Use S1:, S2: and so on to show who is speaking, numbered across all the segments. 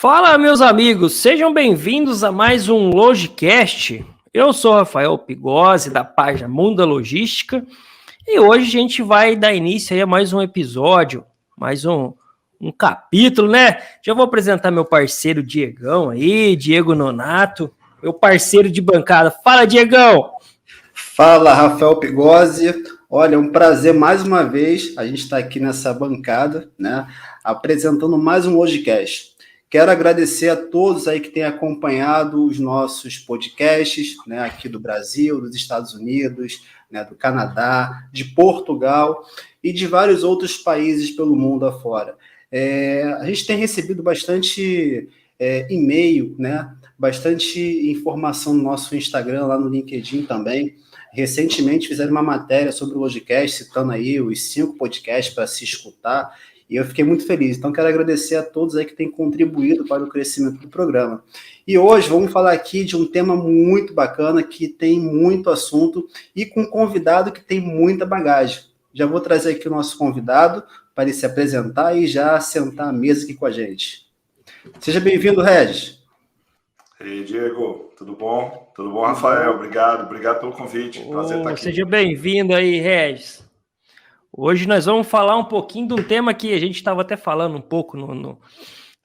S1: Fala, meus amigos, sejam bem-vindos a mais um Logicast. Eu sou Rafael Pigozzi, da página Mundo da Logística, e hoje a gente vai dar início aí a mais um episódio, mais um capítulo, né? Já vou apresentar meu parceiro Diegão aí, Diego Nonato, meu parceiro de bancada. Fala, Diegão!
S2: Fala, Rafael Pigozzi. Olha, é um prazer mais uma vez a gente estar aqui nessa bancada, né, apresentando mais um Logicast. Quero agradecer a todos aí que têm acompanhado os nossos podcasts, né, aqui do Brasil, dos Estados Unidos, né, do Canadá, de Portugal e de vários outros países pelo mundo afora. A gente tem recebido bastante e-mail, né, bastante informação no nosso Instagram, lá no LinkedIn também. Recentemente fizeram uma matéria sobre o Logicast, citando aí os 5 podcasts para se escutar, e eu fiquei muito feliz. Então, quero agradecer a todos aí que têm contribuído para o crescimento do programa. E hoje vamos falar aqui de um tema muito bacana, que tem muito assunto, e com um convidado que tem muita bagagem. Já vou trazer aqui o nosso convidado para ele se apresentar e já sentar à mesa aqui com a gente. Seja bem-vindo, Regis.
S3: E aí, Diego, tudo bom? Tudo bom, Rafael? Obrigado pelo convite. Prazer estar aqui.
S1: Seja bem-vindo aí, Regis. Hoje nós vamos falar um pouquinho de um tema que a gente estava até falando um pouco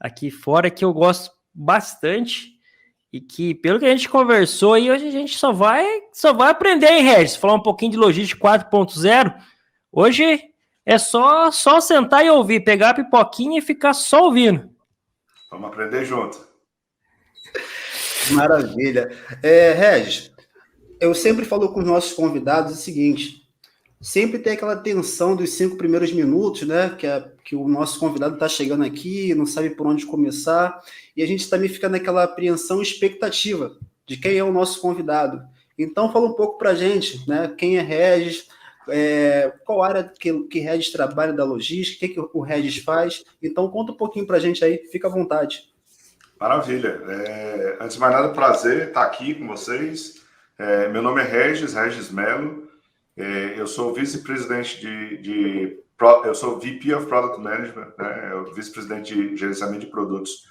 S1: aqui fora, que eu gosto bastante e que, pelo que a gente conversou aí, hoje a gente só vai aprender, hein, Regis? Falar um pouquinho de logística 4.0. Hoje é só sentar e ouvir, pegar a pipoquinha e ficar só ouvindo.
S3: Vamos aprender junto.
S2: Maravilha. Regis, eu sempre falo com os nossos convidados o seguinte: sempre tem aquela tensão dos 5 primeiros minutos, né? Que o nosso convidado está chegando aqui, não sabe por onde começar, e a gente também fica naquela apreensão e expectativa de quem é o nosso convidado. Então, fala um pouco para a gente, né? Quem é Regis, qual área que Regis trabalha da logística, o que o Regis faz. Então, conta um pouquinho para a gente aí, fica à vontade.
S3: Maravilha. Antes de mais nada, prazer estar aqui com vocês. Meu nome é Regis Melo. Eu sou vice-presidente eu sou VP of Product Management, né? Eu vice-presidente de gerenciamento de produtos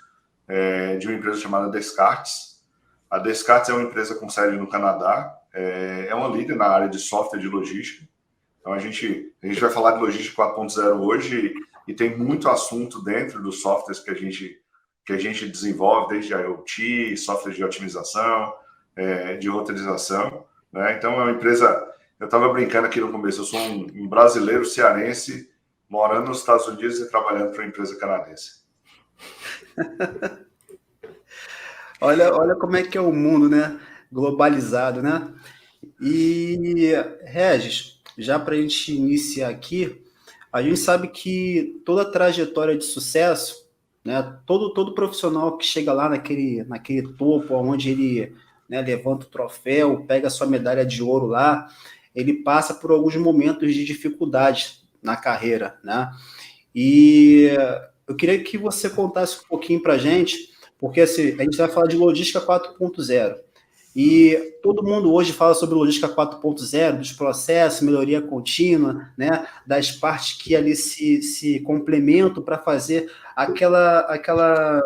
S3: de uma empresa chamada Descartes. A Descartes é uma empresa com sede no Canadá, é uma líder na área de software de logística. Então a gente vai falar de logística 4.0 hoje e tem muito assunto dentro dos softwares que a gente desenvolve, desde IoT, software de otimização, de roteirização, né? Então é uma empresa. Eu estava brincando aqui no começo, eu sou um brasileiro cearense morando nos Estados Unidos e trabalhando para uma empresa canadense.
S2: Olha como é que é o mundo, né? Globalizado, né? E, Regis, já para a gente iniciar aqui, a gente sabe que toda trajetória de sucesso, né? Todo profissional que chega lá naquele topo, onde ele, né, levanta o troféu, pega a sua medalha de ouro lá, ele passa por alguns momentos de dificuldade na carreira, né? E eu queria que você contasse um pouquinho para a gente, porque assim, a gente vai falar de logística 4.0, e todo mundo hoje fala sobre logística 4.0, dos processos, melhoria contínua, né? Das partes que ali se complementam para fazer aquela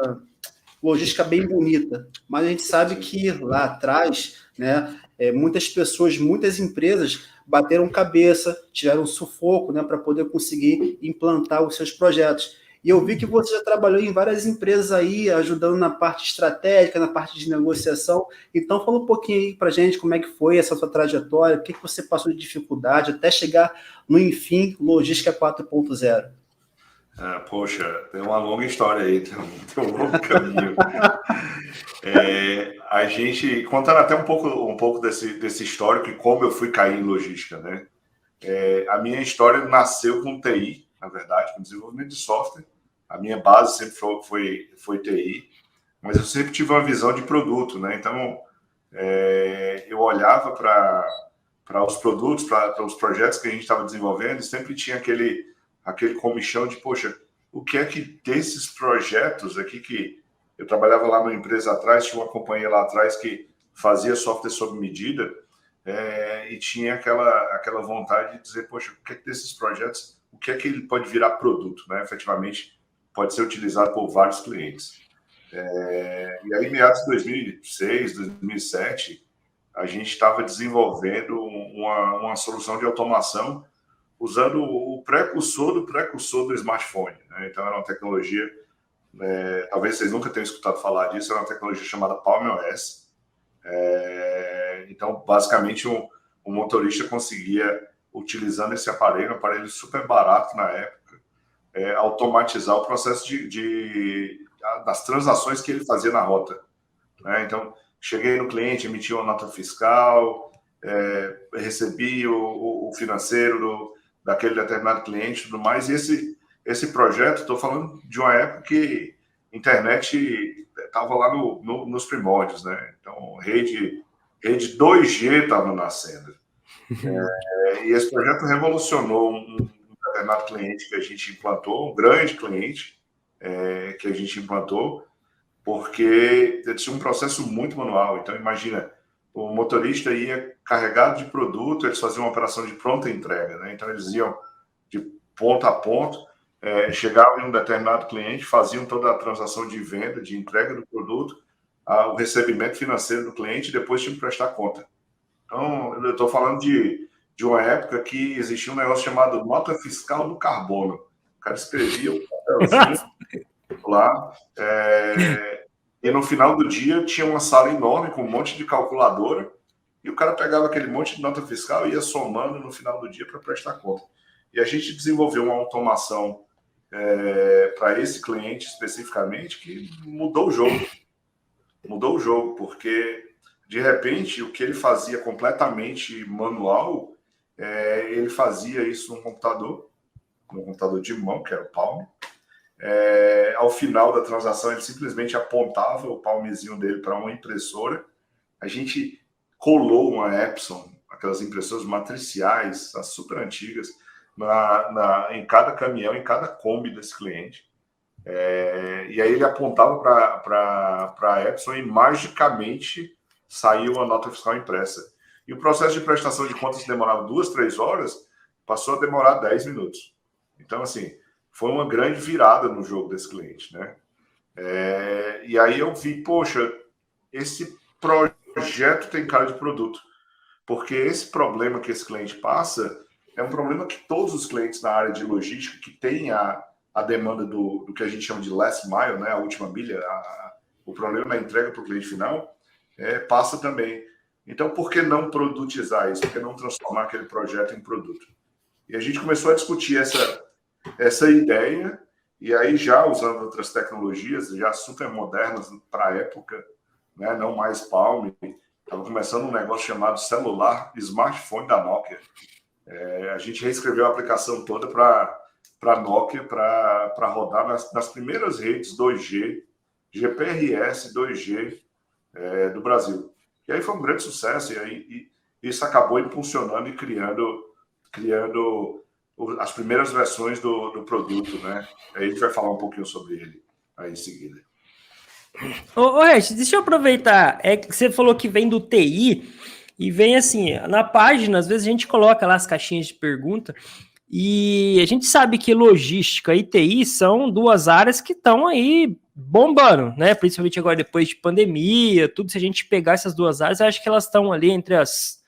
S2: logística bem bonita. Mas a gente sabe que lá atrás, né, muitas pessoas, muitas empresas bateram cabeça, tiveram sufoco, né, para poder conseguir implantar os seus projetos. E eu vi que você já trabalhou em várias empresas aí, ajudando na parte estratégica, na parte de negociação. Então, fala um pouquinho aí para a gente como é que foi essa sua trajetória, o que você passou de dificuldade até chegar no, enfim, Logística 4.0.
S3: Poxa, tem uma longa história aí, tem um longo caminho. A gente, contando até um pouco desse histórico e como eu fui cair em logística, né? A minha história nasceu com TI, na verdade, com desenvolvimento de software. A minha base sempre foi TI, mas eu sempre tive uma visão de produto, né? Então, eu olhava para os produtos, para os projetos que a gente estava desenvolvendo, e sempre tinha aquele comichão de, poxa, o que é que desses projetos aqui, que eu trabalhava lá numa empresa atrás, tinha uma companhia lá atrás que fazia software sob medida, e tinha aquela vontade de dizer, poxa, o que é que desses projetos, o que é que ele pode virar produto, né? Efetivamente, pode ser utilizado por vários clientes. E aí, meados de 2006, 2007, a gente estava desenvolvendo uma solução de automação usando o precursor do smartphone, né? Então, era uma tecnologia, talvez vocês nunca tenham escutado falar disso, era uma tecnologia chamada Palm OS. Então, basicamente, um motorista conseguia, utilizando esse aparelho, um aparelho super barato na época, automatizar o processo das transações que ele fazia na rota, né? Então, cheguei no cliente, emiti uma nota fiscal, recebi o financeiro daquele determinado cliente e tudo mais. E esse projeto, estou falando de uma época que a internet estava lá nos primórdios, né? Então, rede 2G estava nascendo. E esse projeto revolucionou um determinado cliente que a gente implantou, um grande cliente que a gente implantou, porque tinha um processo muito manual. Então, imagina, o motorista ia carregado de produto, eles faziam uma operação de pronta entrega, né? Então, eles iam de ponto a ponto, chegavam em um determinado cliente, faziam toda a transação de venda, de entrega do produto, o recebimento financeiro do cliente, e depois tinham que prestar conta. Então, eu estou falando de uma época que existia um negócio chamado nota fiscal do carbono. O cara escrevia um papelzinho lá, e no final do dia tinha uma sala enorme com um monte de calculadora, e o cara pegava aquele monte de nota fiscal e ia somando no final do dia para prestar conta. E a gente desenvolveu uma automação para esse cliente especificamente que mudou o jogo. Mudou o jogo, porque de repente o que ele fazia completamente manual, ele fazia isso num computador de mão, que era o Palm. Ao final da transação, ele simplesmente apontava o palmezinho dele para uma impressora. A gente colou uma Epson, aquelas impressoras matriciais, as super antigas, em cada caminhão, em cada Kombi desse cliente. E aí ele apontava para a Epson e magicamente saiu a nota fiscal impressa. E o processo de prestação de contas que demorava 2, 3 horas, passou a demorar 10 minutos. Então, assim, foi uma grande virada no jogo desse cliente, né? E aí eu vi, poxa, esse projeto tem cara de produto, porque esse problema que esse cliente passa é um problema que todos os clientes na área de logística que têm a demanda do que a gente chama de last mile, né, a última milha, o problema da entrega para o cliente final, passa também. Então, por que não produtizar isso? Por que não transformar aquele projeto em produto? E a gente começou a discutir essa ideia, e aí já usando outras tecnologias, já super modernas para a época, né, não mais Palm, estava começando um negócio chamado celular smartphone da Nokia. A gente reescreveu a aplicação toda para Nokia, para rodar nas primeiras redes 2G, GPRS 2G do Brasil. E aí foi um grande sucesso, e aí isso acabou impulsionando e criando as primeiras versões do produto, né? Aí a gente vai falar um pouquinho sobre ele aí em seguida.
S1: Regis, deixa eu aproveitar. Que você falou que vem do TI e vem assim, na página, às vezes a gente coloca lá as caixinhas de pergunta e a gente sabe que logística e TI são duas áreas que estão aí bombando, né? Principalmente agora depois de pandemia, tudo. Se a gente pegar essas duas áreas, eu acho que elas estão ali entre as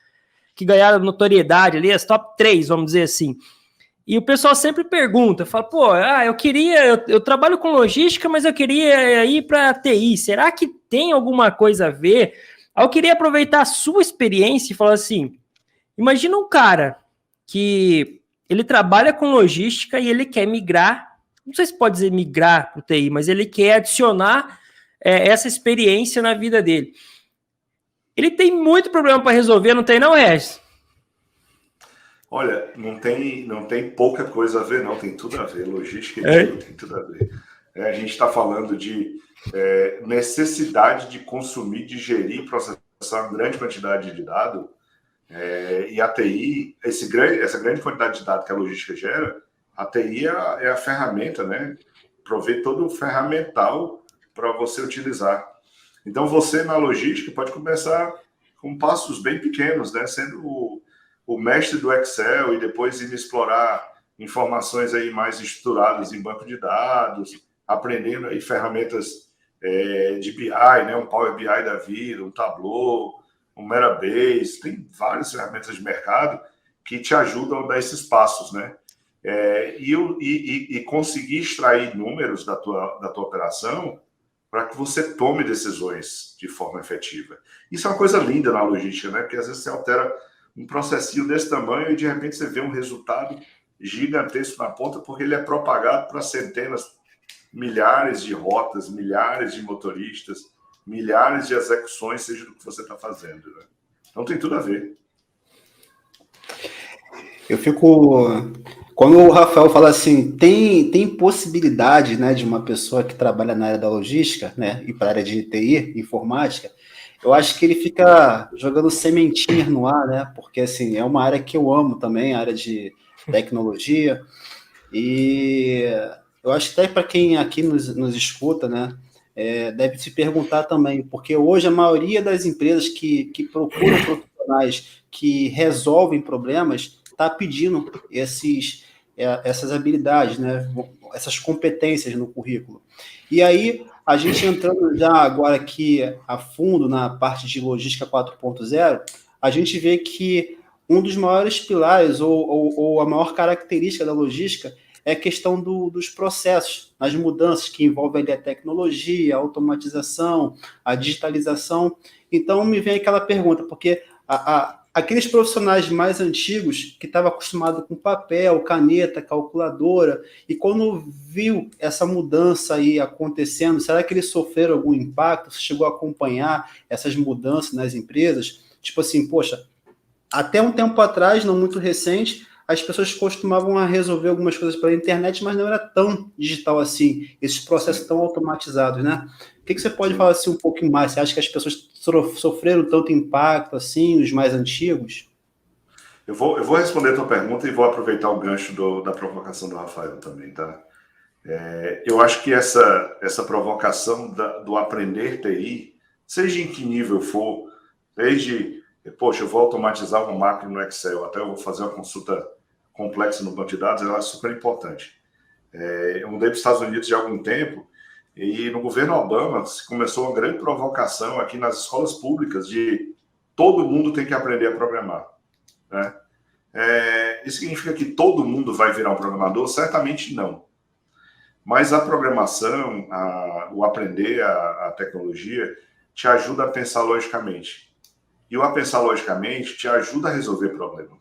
S1: que ganharam notoriedade ali, as top 3, vamos dizer assim. E o pessoal sempre pergunta, fala, pô, eu trabalho com logística, mas eu queria ir para TI, será que tem alguma coisa a ver? Aí eu queria aproveitar a sua experiência e falar assim, imagina um cara que ele trabalha com logística e ele quer migrar, não sei se pode dizer migrar para o TI, mas ele quer adicionar essa experiência na vida dele. Ele tem muito problema para resolver, não tem não, Regis?
S3: Olha, não tem pouca coisa a ver, não. Tem tudo a ver. Logística e tem tudo a ver. A gente está falando de necessidade de consumir, digerir e processar uma grande quantidade de dados. E a TI, essa grande quantidade de dados que a logística gera, a TI é a ferramenta, né? Prover todo o ferramental para você utilizar. Então, você na logística pode começar com passos bem pequenos, né? Sendo o mestre do Excel e depois ir explorar informações aí mais estruturadas em banco de dados, aprendendo aí ferramentas de BI, né? Um Power BI da vida, um Tableau, um Metabase, tem várias ferramentas de mercado que te ajudam a dar esses passos, né? E conseguir extrair números da tua operação para que você tome decisões de forma efetiva. Isso é uma coisa linda na logística, né? Porque às vezes você altera um processinho desse tamanho e de repente você vê um resultado gigantesco na ponta porque ele é propagado para centenas, milhares de rotas, milhares de motoristas, milhares de execuções, seja do que você está fazendo, né? Então tem tudo a ver.
S2: Eu fico... Quando o Rafael fala assim, tem possibilidade, né, de uma pessoa que trabalha na área da logística, né, e para a área de TI, informática, eu acho que ele fica jogando sementinhas no ar, né, porque, assim, é uma área que eu amo também, a área de tecnologia, e eu acho que até para quem aqui nos escuta, né, deve se perguntar também, porque hoje a maioria das empresas que procuram profissionais que resolvem problemas está pedindo essas habilidades, né, essas competências no currículo. E aí, a gente entrando já agora aqui a fundo na parte de logística 4.0, a gente vê que um dos maiores pilares ou a maior característica da logística é a questão dos processos, as mudanças que envolvem ali a tecnologia, a automatização, a digitalização. Então, me vem aquela pergunta, porque aqueles profissionais mais antigos que estavam acostumados com papel, caneta, calculadora, e quando viu essa mudança aí acontecendo, será que eles sofreram algum impacto? Você chegou a acompanhar essas mudanças nas empresas? Tipo assim, poxa, até um tempo atrás, não muito recente, as pessoas costumavam a resolver algumas coisas pela internet, mas não era tão digital assim, esses processos tão automatizados, né? O que você pode falar assim um pouquinho mais? Você acha que as pessoas sofreram tanto impacto assim, os mais antigos?
S3: Eu vou responder a tua pergunta e vou aproveitar o gancho da provocação do Rafael também, tá? Eu acho que essa provocação do aprender TI, seja em que nível for, desde, poxa, eu vou automatizar uma máquina no Excel, até eu vou fazer uma consulta complexa no banco de dados, ela é super importante. Eu mudei para os Estados Unidos já há algum tempo, e no governo Obama começou uma grande provocação aqui nas escolas públicas de todo mundo tem que aprender a programar, né? Isso significa que todo mundo vai virar um programador? Certamente não. Mas a programação, o aprender a tecnologia, te ajuda a pensar logicamente. E o a pensar logicamente te ajuda a resolver problema.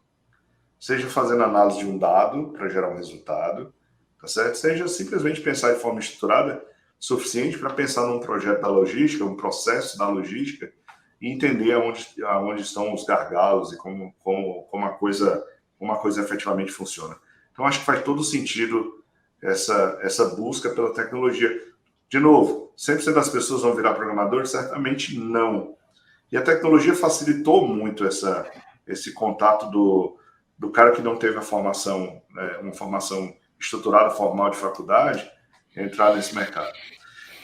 S3: Seja fazendo análise de um dado para gerar um resultado, tá certo? Seja simplesmente pensar de forma estruturada suficiente para pensar num projeto da logística, um processo da logística, e entender aonde estão os gargalos e como a coisa efetivamente funciona. Então, acho que faz todo sentido essa busca pela tecnologia. De novo, 100% das pessoas vão virar programadores? Certamente não. E a tecnologia facilitou muito esse contato do cara que não teve uma formação estruturada, formal de faculdade, entrar nesse mercado.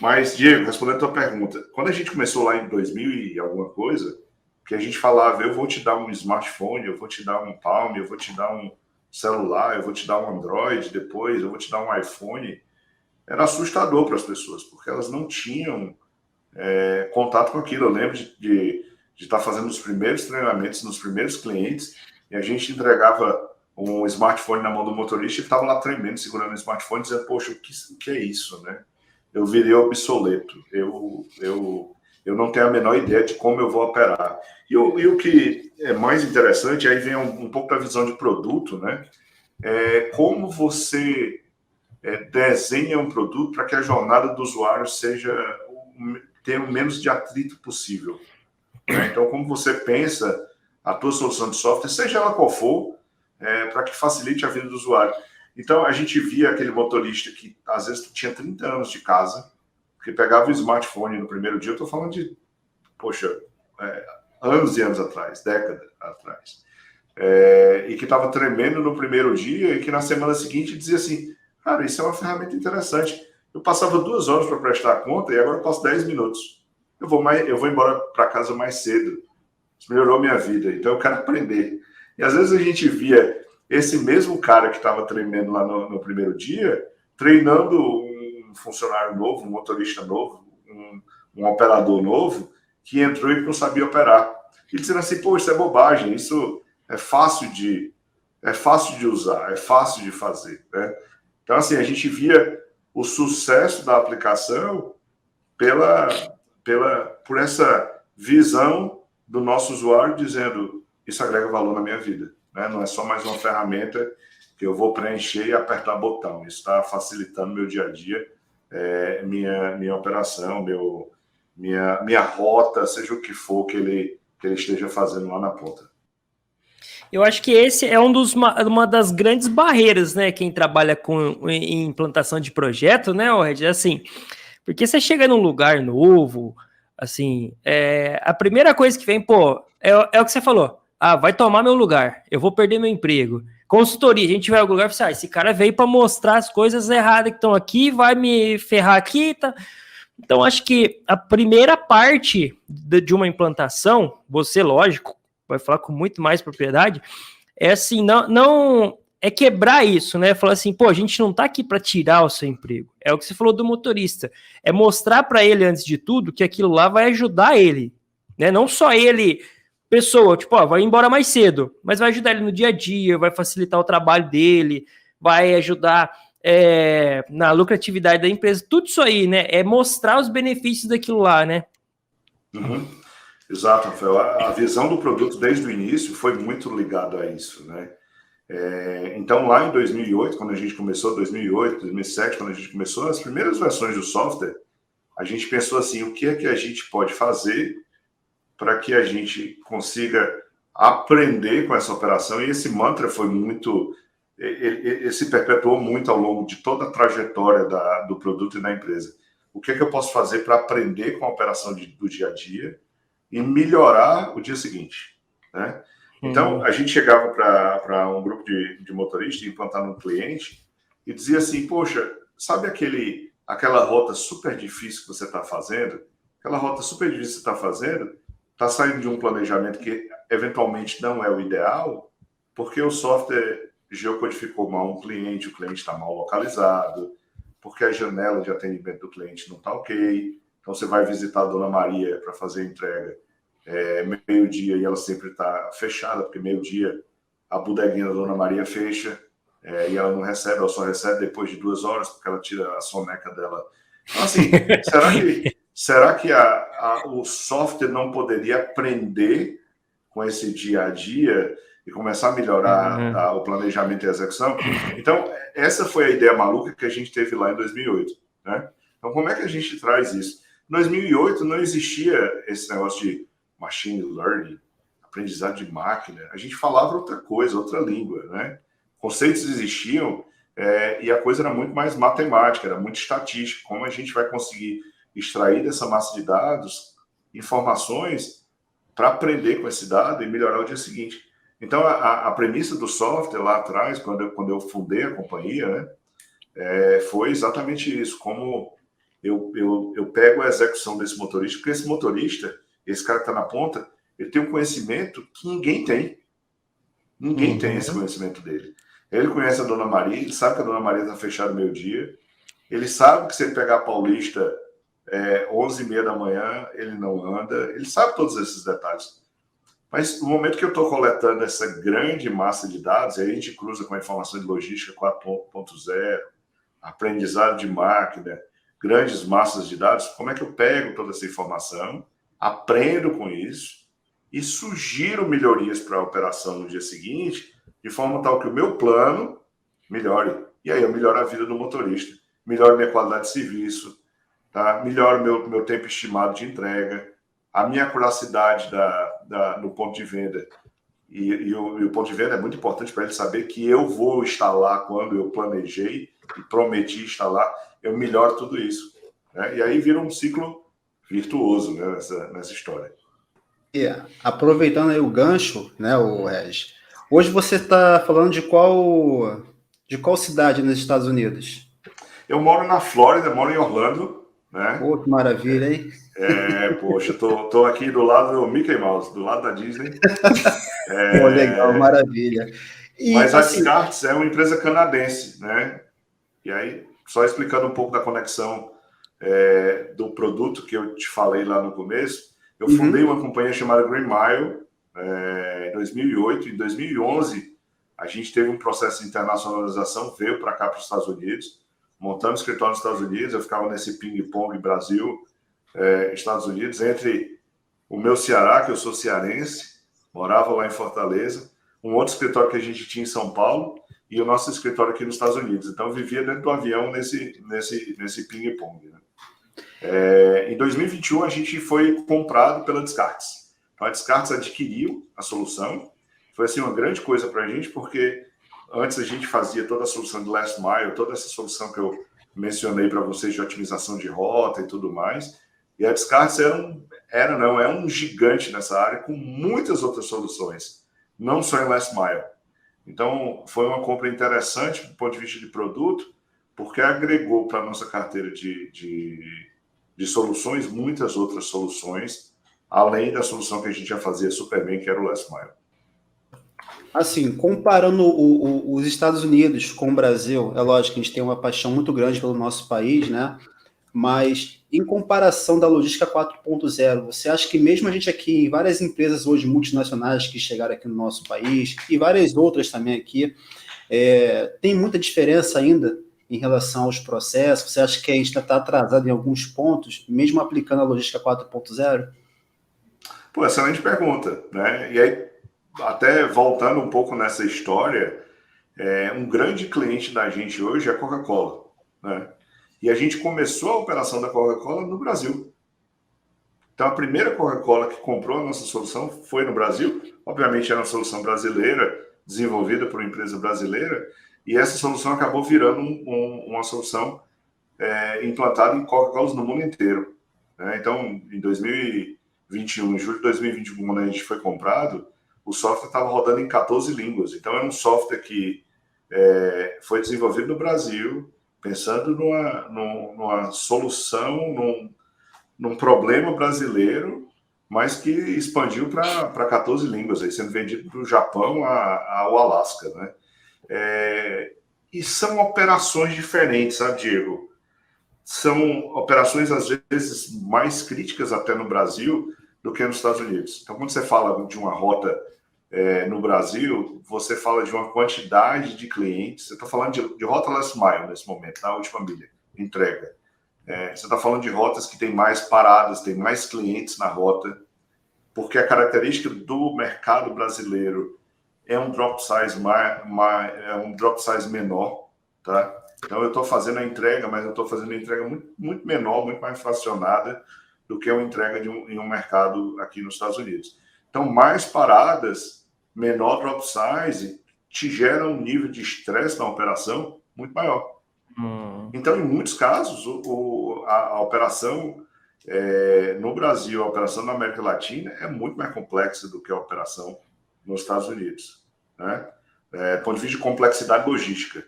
S3: Mas, Diego, respondendo a tua pergunta, quando a gente começou lá em 2000 e alguma coisa, que a gente falava, eu vou te dar um smartphone, eu vou te dar um Palm, eu vou te dar um celular, eu vou te dar um Android depois, eu vou te dar um iPhone, era assustador para as pessoas, porque elas não tinham contato com aquilo. Eu lembro de estar fazendo os primeiros treinamentos nos primeiros clientes, e a gente entregava um smartphone na mão do motorista e estava lá tremendo, segurando o smartphone, dizendo, poxa, o que é isso, né? Eu virei obsoleto, eu não tenho a menor ideia de como eu vou operar. E o que é mais interessante, aí vem um pouco da visão de produto, né? Como você desenha um produto para que a jornada do usuário tenha o menos de atrito possível, né? Então, como você pensa a tua solução de software, seja ela qual for, para que facilite a vida do usuário. Então, a gente via aquele motorista que, às vezes, tinha 30 anos de casa, que pegava o smartphone no primeiro dia, eu estou falando de, poxa, anos e anos atrás, décadas atrás, e que estava tremendo no primeiro dia e que na semana seguinte dizia assim, cara, isso é uma ferramenta interessante. Eu passava 2 horas para prestar a conta e agora eu passo 10 minutos. Eu vou embora para casa mais cedo. Isso melhorou minha vida, então eu quero aprender. E às vezes a gente via esse mesmo cara que estava treinando lá no primeiro dia, treinando um funcionário novo, um motorista novo, um operador novo que entrou e não sabia operar. E dizendo assim, pô, isso é bobagem, isso é fácil de usar, é fácil de fazer, né? Então, assim, a gente via o sucesso da aplicação por essa visão do nosso usuário dizendo, isso agrega valor na minha vida, né? Não é só mais uma ferramenta que eu vou preencher e apertar botão. Isso está facilitando meu dia a dia, minha operação, minha rota, seja o que for que ele esteja fazendo lá na ponta.
S1: Eu acho que esse é uma das grandes barreiras, né? Quem trabalha em implantação de projeto, né, Red? Assim, porque você chega num lugar novo, assim, a primeira coisa que vem, pô, é o que você falou. Ah, vai tomar meu lugar, eu vou perder meu emprego. Consultoria, a gente vai ao lugar e fala, esse cara veio para mostrar as coisas erradas que estão aqui, vai me ferrar aqui, tá? Então, acho que a primeira parte de uma implantação, você, lógico, vai falar com muito mais propriedade, é assim, não é quebrar isso, né? Falar assim, pô, a gente não tá aqui para tirar o seu emprego. É o que você falou do motorista. É mostrar para ele, antes de tudo, que aquilo lá vai ajudar ele, né? Não só ele, pessoa, tipo, ó, vai embora mais cedo, mas vai ajudar ele no dia a dia, vai facilitar o trabalho dele, vai ajudar na lucratividade da empresa, tudo isso aí, né? É mostrar os benefícios daquilo lá, né?
S3: Uhum. Exato, Rafael. A visão do produto desde o início foi muito ligado a isso, né? Então, lá em 2008, quando a gente começou, 2008, 2007, quando a gente começou, as primeiras versões do software, a gente pensou assim, o que é que a gente pode fazer para que a gente consiga aprender com essa operação? E esse mantra foi muito... Ele se perpetuou muito ao longo de toda a trajetória do produto e da empresa. O que é que eu posso fazer para aprender com a operação do dia a dia e melhorar o dia seguinte, né? Então, a gente chegava para um grupo de motoristas e implantar num cliente e dizia assim, poxa, sabe aquela rota super difícil que você está fazendo? Aquela rota super difícil que você está fazendo está saindo de um planejamento que eventualmente não é o ideal, porque o software geocodificou mal um cliente, o cliente está mal localizado, porque a janela de atendimento do cliente não está ok. Então, você vai visitar a Dona Maria para fazer a entrega meio-dia e ela sempre está fechada, porque meio-dia a bodeguinha da Dona Maria fecha e ela não recebe, ela só recebe depois de 2 horas, porque ela tira a soneca dela. Então, assim, será que o software não poderia aprender com esse dia a dia e começar a melhorar o planejamento e a execução? Então, essa foi a ideia maluca que a gente teve lá em 2008, né? Então, como é que a gente traz isso? Em 2008 não existia esse negócio de machine learning, aprendizado de máquina. A gente falava outra coisa, outra língua, né? Conceitos existiam e a coisa era muito mais matemática, era muito estatística. Como a gente vai conseguir extrair dessa massa de dados informações para aprender com esse dado e melhorar o dia seguinte. Então, a premissa do software lá atrás, quando eu fundei a companhia, né, foi exatamente isso, como eu pego a execução desse motorista, porque esse motorista, esse cara que está na ponta, ele tem um conhecimento que ninguém tem. Ninguém tem esse conhecimento dele. Ele conhece a Dona Maria, ele sabe que a Dona Maria está fechada meio-dia, ele sabe que se ele pegar a Paulista 11h30 da manhã, ele não anda, ele sabe todos esses detalhes. Mas no momento que eu estou coletando essa grande massa de dados, aí a gente cruza com a informação de logística 4.0, aprendizado de máquina, grandes massas de dados, como é que eu pego toda essa informação, aprendo com isso e sugiro melhorias para a operação no dia seguinte, de forma tal que o meu plano melhore. E aí eu melhoro a vida do motorista, melhoro minha qualidade de serviço, tá? Melhoro meu tempo estimado de entrega, a minha acuracidade no ponto de venda. E o ponto de venda é muito importante para ele saber que eu vou estar lá quando eu planejei e prometi estar lá, eu melhoro tudo isso, né? E aí vira um ciclo virtuoso, né, nessa história.
S2: Aproveitando aí o gancho, né, o Regis, hoje você está falando de qual cidade nos Estados Unidos?
S3: Eu moro na Flórida, moro em Orlando, né?
S2: Pô, que maravilha, hein?
S3: Poxa, tô aqui do lado do Mickey Mouse, do lado da Disney.
S2: Pô, legal, maravilha.
S3: Mas a Descartes é uma empresa canadense, né? E aí, só explicando um pouco da conexão do produto que eu te falei lá no começo, eu fundei uma companhia chamada Green Mile em 2008. Em 2011, a gente teve um processo de internacionalização, veio para cá, para os Estados Unidos, montamos escritório nos Estados Unidos. Eu ficava nesse ping-pong Brasil, Estados Unidos, entre o meu Ceará, que eu sou cearense, morava lá em Fortaleza, um outro escritório que a gente tinha em São Paulo e o nosso escritório aqui nos Estados Unidos. Então, eu vivia dentro do avião nesse ping-pong, né? Em 2021, a gente foi comprado pela Descartes. Então, a Descartes adquiriu a solução. Foi assim, uma grande coisa para a gente, porque antes a gente fazia toda a solução de last mile, toda essa solução que eu mencionei para vocês de otimização de rota e tudo mais. E a Descartes é um gigante nessa área, com muitas outras soluções, não só em last mile. Então, foi uma compra interessante do ponto de vista de produto, porque agregou para a nossa carteira de soluções muitas outras soluções, além da solução que a gente já fazia super bem, que era o last mile.
S2: Assim, comparando os Estados Unidos com o Brasil, é lógico que a gente tem uma paixão muito grande pelo nosso país, né? Mas, em comparação da logística 4.0, você acha que mesmo a gente aqui, várias empresas hoje multinacionais que chegaram aqui no nosso país, e várias outras também aqui, tem muita diferença ainda em relação aos processos? Você acha que a gente está atrasado em alguns pontos, mesmo aplicando a logística 4.0?
S3: Pô, excelente pergunta, né? E aí, até voltando um pouco nessa história, um grande cliente da gente hoje é a Coca-Cola, né? E a gente começou a operação da Coca-Cola no Brasil. Então, a primeira Coca-Cola que comprou a nossa solução foi no Brasil. Obviamente, era uma solução brasileira, desenvolvida por uma empresa brasileira, e essa solução acabou virando uma solução implantada em Coca-Colas no mundo inteiro, né? Então, em 2021, em julho de 2021, quando a gente foi comprado, o software estava rodando em 14 línguas. Então, era um software que foi desenvolvido no Brasil, pensando numa solução, num problema brasileiro, mas que expandiu para 14 línguas, aí sendo vendido do Japão ao Alasca, né? E são operações diferentes, sabe, Diego? São operações, às vezes, mais críticas até no Brasil do que nos Estados Unidos. Então, quando você fala de uma rota no Brasil, você fala de uma quantidade de clientes. Você está falando de rota last mile nesse momento, na última milha, entrega. Você está falando de rotas que tem mais paradas, tem mais clientes na rota, porque a característica do mercado brasileiro é um drop size menor, tá? Então, eu estou fazendo a entrega, mas eu estou fazendo a entrega muito, muito menor, muito mais fracionada do que uma entrega em um mercado aqui nos Estados Unidos. Então, mais paradas, menor drop size, te gera um nível de estresse na operação muito maior. Então, em muitos casos, a operação no Brasil, a operação na América Latina é muito mais complexa do que a operação nos Estados Unidos, né? Do ponto de vista de complexidade logística.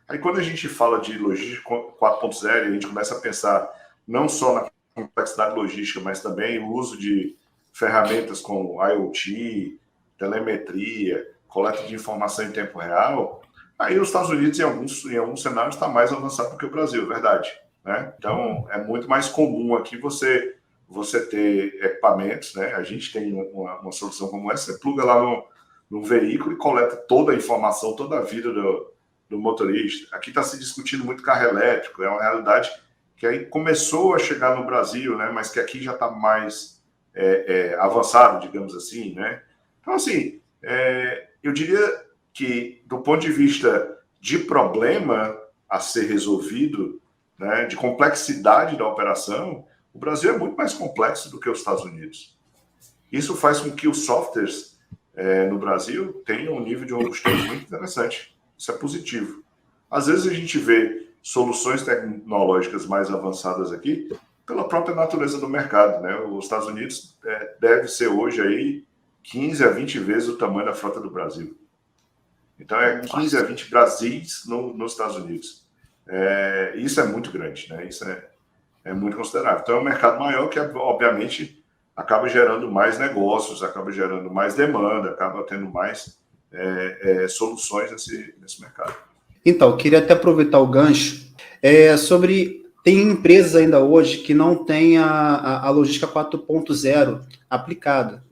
S3: Aí, quando a gente fala de logística 4.0, a gente começa a pensar não só na complexidade logística, mas também o uso de ferramentas como IoT, telemetria, coleta de informação em tempo real. Aí os Estados Unidos, em alguns cenários, está mais avançado do que o Brasil, verdade, né? Então, é muito mais comum aqui você ter equipamentos, né? A gente tem uma solução como essa, você pluga lá no veículo e coleta toda a informação, toda a vida do motorista. Aqui está se discutindo muito carro elétrico, é uma realidade que aí começou a chegar no Brasil, né? Mas que aqui já está mais avançado, digamos assim, né? Então, assim, eu diria que, do ponto de vista de problema a ser resolvido, né, de complexidade da operação, o Brasil é muito mais complexo do que os Estados Unidos. Isso faz com que os softwares no Brasil tenham um nível de robustez muito interessante. Isso é positivo. Às vezes a gente vê soluções tecnológicas mais avançadas aqui pela própria natureza do mercado, né? Os Estados Unidos deve ser hoje aí 15 a 20 vezes o tamanho da frota do Brasil. Então, 15 a 20 Brasis nos Estados Unidos. Isso é muito grande, né? Isso é muito considerável. Então, é um mercado maior que, obviamente, acaba gerando mais negócios, acaba gerando mais demanda, acaba tendo mais soluções nesse mercado.
S2: Então, queria até aproveitar o gancho sobre tem empresas ainda hoje que não têm a logística 4.0 aplicada.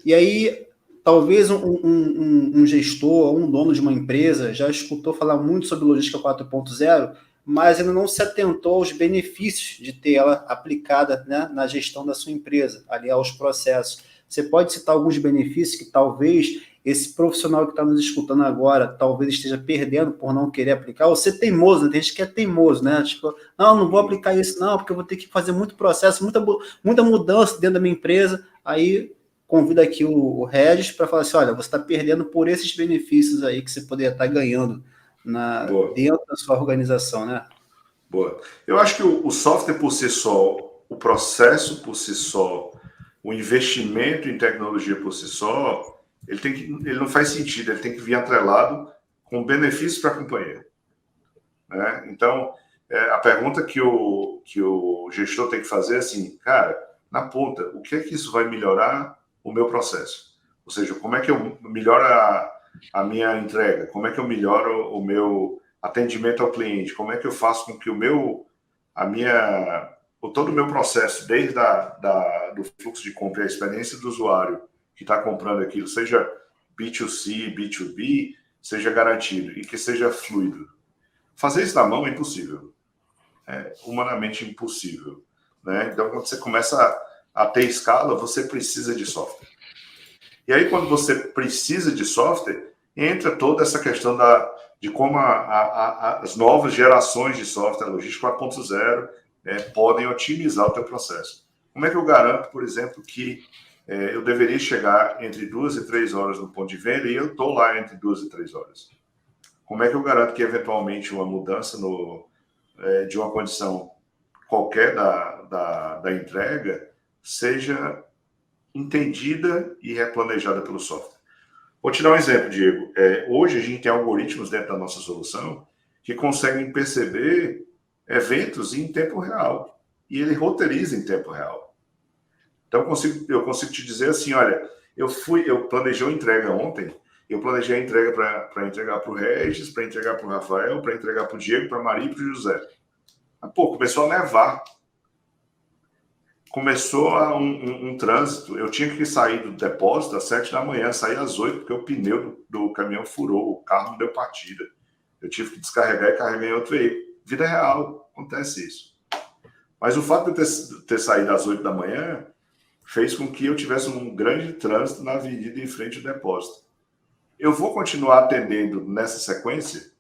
S2: E aí, talvez um gestor, um dono de uma empresa já escutou falar muito sobre logística 4.0, mas ainda não se atentou aos benefícios de ter ela aplicada, né, na gestão da sua empresa, ali aos processos. Você pode citar alguns benefícios que talvez esse profissional que está nos escutando agora talvez esteja perdendo por não querer aplicar, ou ser teimoso, né? Tem gente que é teimoso, né? Tipo, não vou aplicar isso não, porque eu vou ter que fazer muito processo, muita mudança dentro da minha empresa. Aí convido aqui o Regis para falar assim, olha, você está perdendo por esses benefícios aí que você poderia estar ganhando dentro da sua organização, né?
S3: Boa. Eu acho que o software por si só, o processo por si só, o investimento em tecnologia por si só, ele não faz sentido, ele tem que vir atrelado com benefícios para a companhia. Né? Então, a pergunta que o gestor tem que fazer é assim, cara, na ponta, o que é que isso vai melhorar o meu processo? Ou seja, como é que eu melhoro a minha entrega? Como é que eu melhoro o meu atendimento ao cliente? Como é que eu faço com que todo o meu processo, desde do fluxo de compra e a experiência do usuário que está comprando aquilo, seja B2C, B2B, seja garantido e que seja fluido. Fazer isso na mão é impossível. É humanamente impossível. Né? Então, quando você começa a ter escala, você precisa de software. E aí, quando você precisa de software, entra toda essa questão de como as novas gerações de software, logística 4.0, podem otimizar o teu processo. Como é que eu garanto, por exemplo, que eu deveria chegar entre 2 e 3 horas no ponto de venda e eu estou lá entre 2 e 3 horas? Como é que eu garanto que, eventualmente, uma mudança de uma condição qualquer da entrega seja entendida e replanejada pelo software? Vou te dar um exemplo, Diego. Hoje a gente tem algoritmos dentro da nossa solução que conseguem perceber eventos em tempo real. E ele roteiriza em tempo real. Então, eu consigo te dizer assim, olha, eu planejei uma entrega ontem, eu planejei a entrega para entregar para o Regis, para entregar para o Rafael, para entregar para o Diego, para a Maria e para o José. Começou a nevar. Começou um trânsito. Eu tinha que sair do depósito às 7 da manhã, sair às 8, porque o pneu do caminhão furou, o carro não deu partida. Eu tive que descarregar e carregar em outro veículo. Vida real, acontece isso. Mas o fato de eu ter saído às 8 da manhã fez com que eu tivesse um grande trânsito na avenida em frente ao depósito. Eu vou continuar atendendo nessa sequência?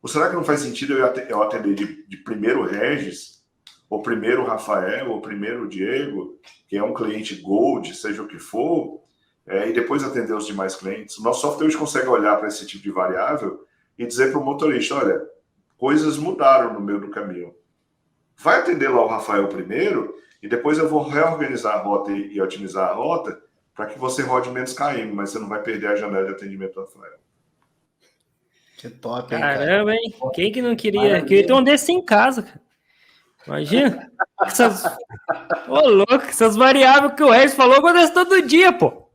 S3: Ou será que não faz sentido eu atender de primeiro Regis, ou primeiro Rafael, ou primeiro Diego, que é um cliente Gold, seja o que for, e depois atender os demais clientes? O nosso software hoje consegue olhar para esse tipo de variável e dizer para o motorista, olha, coisas mudaram no meio do caminho. Vai atender lá o Rafael primeiro, e depois eu vou reorganizar a rota e otimizar a rota para que você rode menos KM, mas você não vai perder a janela de atendimento do Rafael.
S2: Que top, hein,
S1: Caramba, hein? Quem que não queria? Queria ter um desse em casa, cara. Imagina. Ô, louco, essas variáveis que o Regis falou acontece todo dia, pô.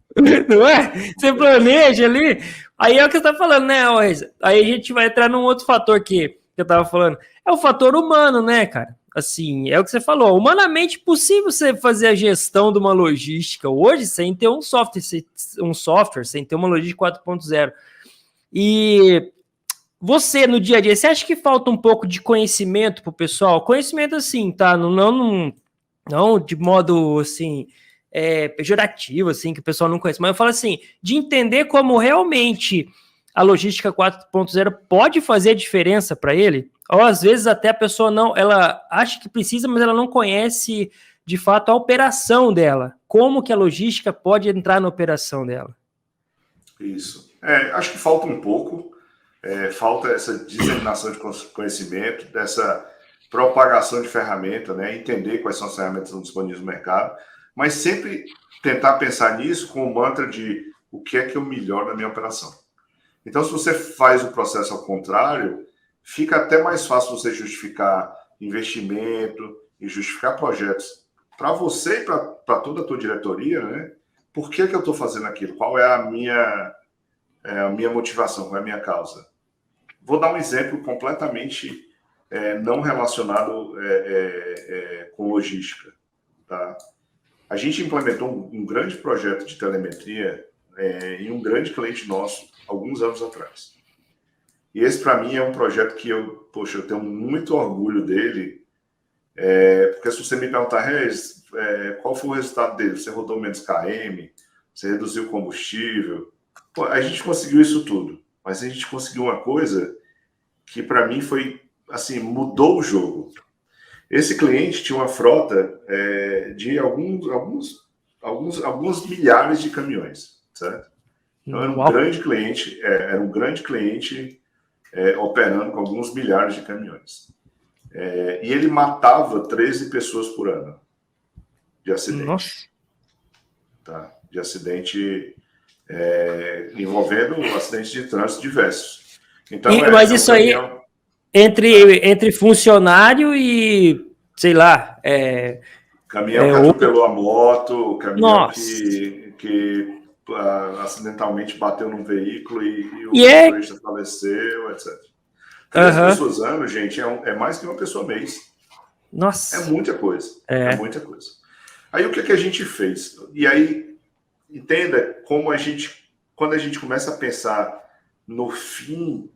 S1: Não é? Você planeja ali. Aí é o que você tá falando, né, Regis? Aí a gente vai entrar num outro fator que eu tava falando. É o fator humano, né, cara? Assim, é o que você falou. Humanamente possível você fazer a gestão de uma logística hoje sem ter um software, sem ter uma logística 4.0. E você, no dia a dia, você acha que falta um pouco de conhecimento pro pessoal? Conhecimento, assim, tá? Não de modo, assim, pejorativo, assim, que o pessoal não conhece. Mas eu falo assim, de entender como realmente a logística 4.0 pode fazer a diferença para ele? Ou, às vezes, até a pessoa ela acha que precisa, mas ela não conhece, de fato, a operação dela. Como que a logística pode entrar na operação dela?
S3: Isso. Acho que falta um pouco. Falta essa disseminação de conhecimento, dessa propagação de ferramenta, né? Entender quais são as ferramentas que estão disponíveis no mercado, mas sempre tentar pensar nisso com o mantra de o que é que eu melhoro na minha operação. Então, se você faz o processo ao contrário, fica até mais fácil você justificar investimento e justificar projetos para você e para toda a tua diretoria, né? Por que eu estou fazendo aquilo? Qual é a minha motivação? Qual é a minha causa? Vou dar um exemplo completamente não relacionado com logística. Tá? A gente implementou um grande projeto de telemetria em um grande cliente nosso, alguns anos atrás. E esse, para mim, é um projeto que eu tenho muito orgulho dele, porque se você me perguntar, Regis, qual foi o resultado dele? Você rodou menos KM? Você reduziu o combustível? Pô, a gente conseguiu isso tudo, mas a gente conseguiu uma coisa que, para mim, foi, assim, mudou o jogo. Esse cliente tinha uma frota de alguns milhares de caminhões, certo? Então, era um grande cliente operando com alguns milhares de caminhões. E ele matava 13 pessoas por ano de acidente.
S1: Nossa.
S3: Tá? De acidente envolvendo acidentes de trânsito diversos. Então,
S1: mas isso aí, entre funcionário e, sei lá...
S3: caminhão que atropelou a moto, caminhão que acidentalmente bateu num veículo e o motorista faleceu, etc. 3 pessoas ano, gente, é mais que uma pessoa mês.
S1: Nossa.
S3: É muita coisa. É muita coisa. Aí o que a gente fez? E aí, entenda como quando a gente começa a pensar no fim,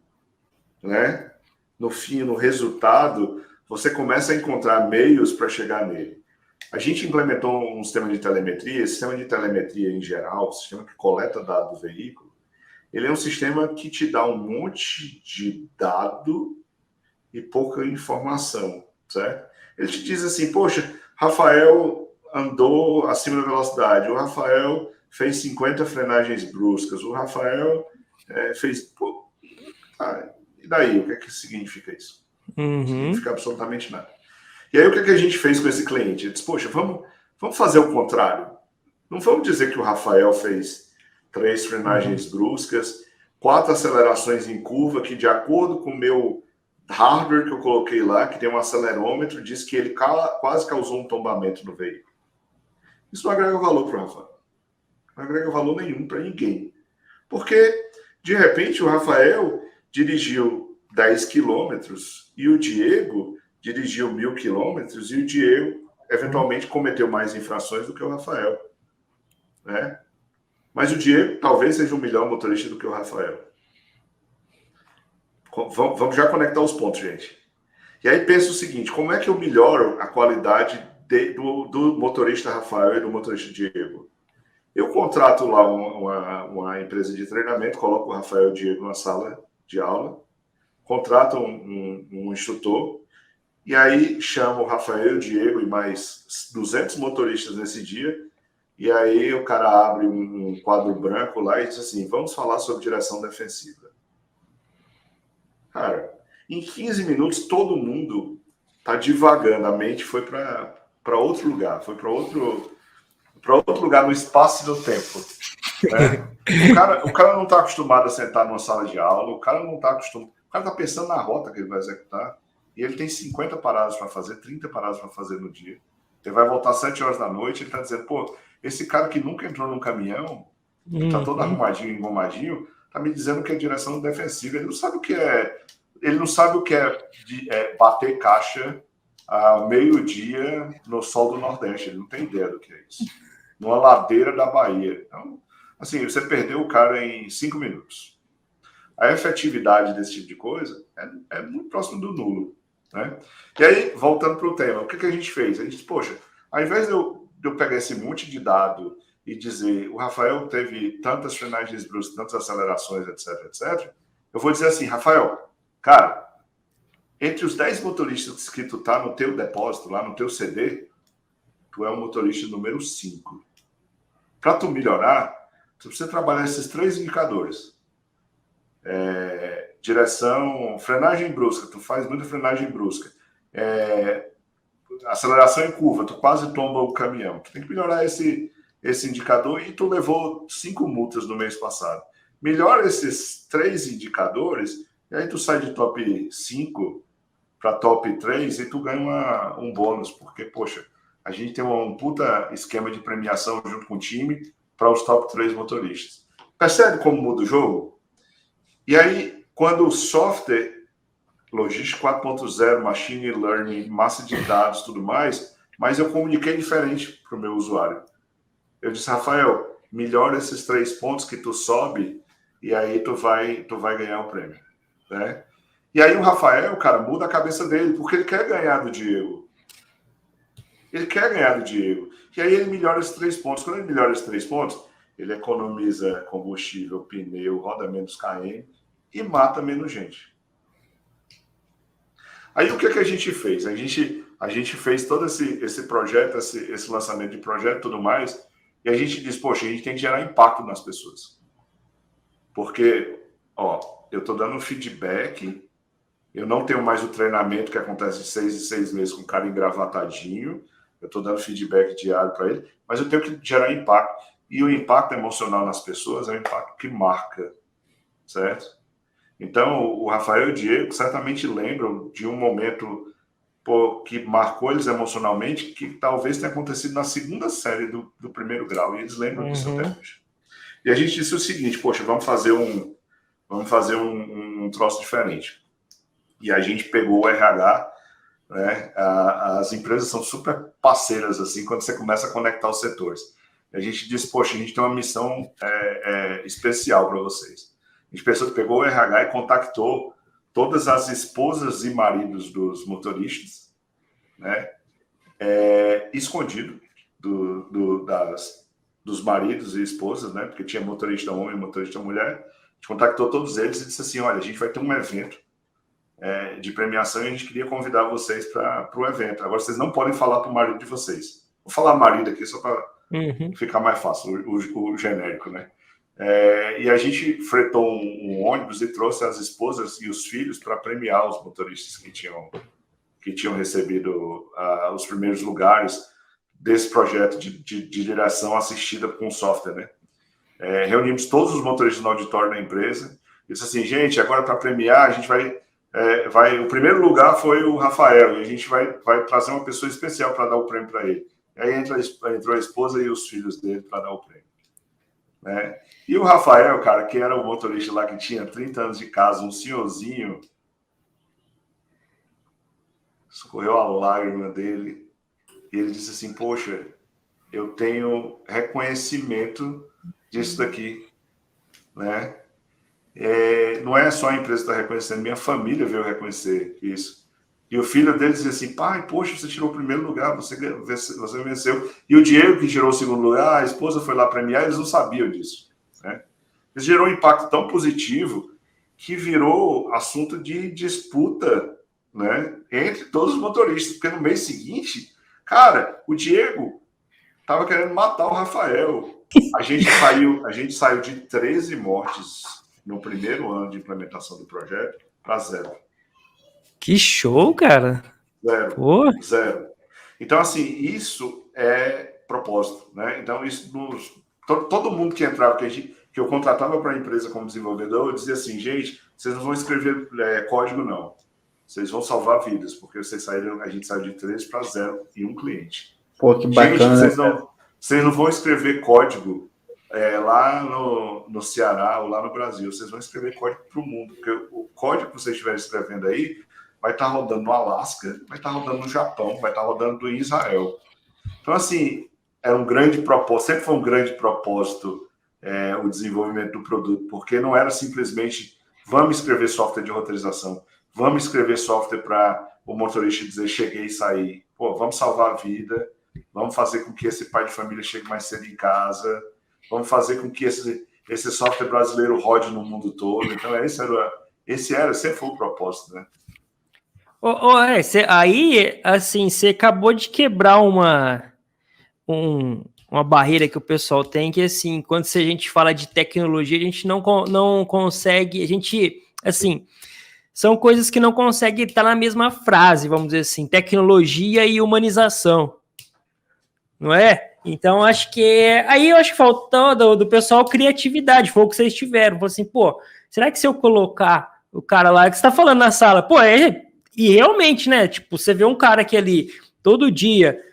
S3: né? No fim, no resultado, você começa a encontrar meios para chegar nele. A gente implementou um sistema de telemetria. Esse sistema de telemetria, em geral, o sistema que coleta dados do veículo, ele é um sistema que te dá um monte de dado e pouca informação, certo? Ele te diz assim, poxa, Rafael andou acima da velocidade, o Rafael fez 50 frenagens bruscas, o Rafael fez... Pô, e daí, o que é que significa isso? Não significa absolutamente nada. E aí, o que a gente fez com esse cliente? Ele disse, poxa, vamos fazer o contrário. Não vamos dizer que o Rafael fez 3 frenagens bruscas, 4 acelerações em curva, que de acordo com o meu hardware que eu coloquei lá, que tem um acelerômetro, diz que ele quase causou um tombamento no veículo. Isso não agrega valor para o Rafael. Não agrega valor nenhum para ninguém. Porque, de repente, o Rafael dirigiu 10 quilômetros e o Diego dirigiu 1.000 quilômetros e o Diego, eventualmente, cometeu mais infrações do que o Rafael. Né? Mas o Diego talvez seja um melhor motorista do que o Rafael. Vamos já conectar os pontos, gente. E aí pensa o seguinte, como é que eu melhoro a qualidade do motorista Rafael e do motorista Diego? Eu contrato lá uma empresa de treinamento, coloco o Rafael e o Diego na sala de aula, contrato um instrutor, e aí chamo o Rafael, o Diego e mais 200 motoristas nesse dia, e aí o cara abre um quadro branco lá e diz assim, vamos falar sobre direção defensiva. Cara, em 15 minutos todo mundo tá divagando, a mente foi para outro lugar, foi para outro lugar no espaço e no tempo. Né? O cara não está acostumado a sentar numa sala de aula, o cara não está acostumado, o cara está pensando na rota que ele vai executar, e ele tem 50 paradas para fazer, 30 paradas para fazer no dia. Ele vai voltar 7 horas da noite, ele está dizendo, pô, esse cara que nunca entrou num caminhão, está todo arrumadinho, engomadinho, está me dizendo que é direção defensiva. Ele não sabe o que é. Ele não sabe o que é bater caixa ao meio-dia no sol do Nordeste. Ele não tem ideia do que é isso. Numa ladeira da Bahia. Então, assim, você perdeu o cara em 5 minutos. A efetividade desse tipo de coisa é muito próximo do nulo. Né? E aí, voltando para o tema, o que a gente fez? A gente disse, poxa, ao invés de eu pegar esse monte de dado e dizer, o Rafael teve tantas frenagens bruscas, tantas acelerações, etc, etc, eu vou dizer assim, Rafael, cara, entre os 10 motoristas que tu tá no teu depósito, lá no teu CD, tu é o motorista número 5. Para tu melhorar, tu precisa trabalhar esses 3 indicadores. Direção, frenagem brusca, tu faz muita frenagem brusca. Aceleração em curva, tu quase tomba o caminhão. Tu tem que melhorar esse indicador e tu levou 5 multas no mês passado. Melhora esses 3 indicadores e aí tu sai de top 5 para top 3 e tu ganha um bônus, porque, poxa, a gente tem um puta esquema de premiação junto com o time para os top 3 motoristas. Percebe como muda o jogo? E aí, quando o software logística 4.0, machine learning, massa de dados, tudo mais, mas eu comuniquei diferente para o meu usuário. Eu disse, Rafael, melhora esses 3 pontos que tu sobe e aí tu vai ganhar o prêmio, né? E aí o Rafael, cara, muda a cabeça dele, porque ele quer ganhar do Diego. Ele quer ganhar do Diego. E aí ele melhora esses 3 pontos. Quando ele melhora esses 3 pontos, ele economiza combustível, pneu, roda menos KM e mata menos gente. Aí o que a gente fez? A gente fez todo esse projeto, esse lançamento de projeto e tudo mais, e a gente disse, poxa, a gente tem que gerar impacto nas pessoas. Porque, eu estou dando feedback, eu não tenho mais o treinamento que acontece de 6 em 6 meses com o cara engravatadinho, eu estou dando feedback diário para ele, mas eu tenho que gerar impacto. E o impacto emocional nas pessoas é um impacto que marca, certo? Então, o Rafael e o Diego certamente lembram de um momento que marcou eles emocionalmente, que talvez tenha acontecido na segunda série do primeiro grau, e eles lembram disso até hoje. E a gente disse o seguinte, poxa, vamos fazer um troço diferente. E a gente pegou o RH, né? As empresas são super parceiras, assim, quando você começa a conectar os setores. E a gente disse, poxa, a gente tem uma missão especial para vocês. A gente pegou o RH e contactou todas as esposas e maridos dos motoristas, né? Escondido dos maridos e esposas, né? Porque tinha motorista homem e motorista mulher. A gente contactou todos eles e disse assim, olha, a gente vai ter um evento de premiação e a gente queria convidar vocês para o evento. Agora, vocês não podem falar para o marido de vocês. Vou falar marido aqui só para ficar mais fácil, o genérico, né? E a gente fretou um ônibus e trouxe as esposas e os filhos para premiar os motoristas que tinham recebido os primeiros lugares desse projeto de direção assistida com software, né? Reunimos todos os motoristas no auditório da empresa e disse assim, gente, agora para premiar a gente o primeiro lugar foi o Rafael e a gente vai trazer uma pessoa especial para dar o prêmio para ele. E aí entrou a esposa e os filhos dele para dar o prêmio, né? E o Rafael, cara, que era o motorista lá que tinha 30 anos de casa, um senhorzinho, escorreu a lágrima dele e ele disse assim, poxa, eu tenho reconhecimento disso daqui, né? Não é só a empresa que está reconhecendo, minha família veio reconhecer isso. E o filho dele dizia assim, pai, poxa, você tirou o primeiro lugar, você venceu. E o Diego, que tirou o segundo lugar, a esposa foi lá premiar, eles não sabiam disso, né? Isso gerou um impacto tão positivo que virou assunto de disputa, né, entre todos os motoristas, porque no mês seguinte, cara, o Diego estava querendo matar o Rafael. A gente saiu de 13 mortes no primeiro ano de implementação do projeto para 0.
S1: Que show, cara!
S3: 0.
S1: Pô.
S3: 0. Então, assim, isso é propósito, né? Então, isso todo mundo que entrava, que eu contratava para a empresa como desenvolvedor, eu dizia assim, gente, vocês não vão escrever código, não. Vocês vão salvar vidas, porque a gente saiu de 13 para 0 em um cliente.
S2: Pô, que bacana.
S3: Gente, vocês não vão escrever código lá no Ceará ou lá no Brasil. Vocês vão escrever código para o mundo, porque o código que vocês estiverem escrevendo aí vai estar rodando no Alasca, vai estar rodando no Japão, vai estar rodando em Israel. Então, assim, era um grande propósito, sempre foi um grande propósito o desenvolvimento do produto, porque não era simplesmente vamos escrever software de roteirização, vamos escrever software para o motorista dizer cheguei e saí. Pô, vamos salvar a vida, vamos fazer com que esse pai de família chegue mais cedo em casa, vamos fazer com que esse software brasileiro rode no mundo todo. Então, sempre foi o propósito, né?
S1: Aí, assim, você acabou de quebrar uma barreira que o pessoal tem, que, assim, quando a gente fala de tecnologia, a gente não consegue, assim, são coisas que não conseguem estar na mesma frase, vamos dizer assim, tecnologia e humanização, não é? Então, acho que faltou do pessoal criatividade, foi o que vocês tiveram, falou assim, pô, será que se eu colocar o cara lá, que você tá falando na sala, pô, e realmente, né, tipo, você vê um cara que ali, todo dia,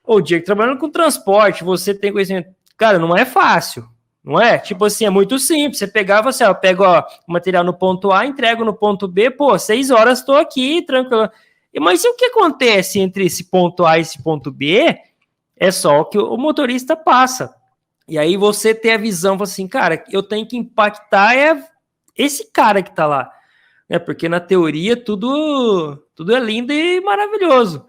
S1: o Diego trabalhando com transporte, você tem conhecimento, cara, não é fácil, Não é? Tipo assim, é muito simples. Você pegava assim, ó, eu pego ó, o material no ponto A, entrego no ponto B, pô, 6 horas estou aqui, tranquilo. Mas o que acontece entre esse ponto A e esse ponto B é só o que o motorista passa. E aí você tem a visão, assim, cara, eu tenho que impactar esse cara que tá lá. Né? Porque na teoria tudo é lindo e maravilhoso.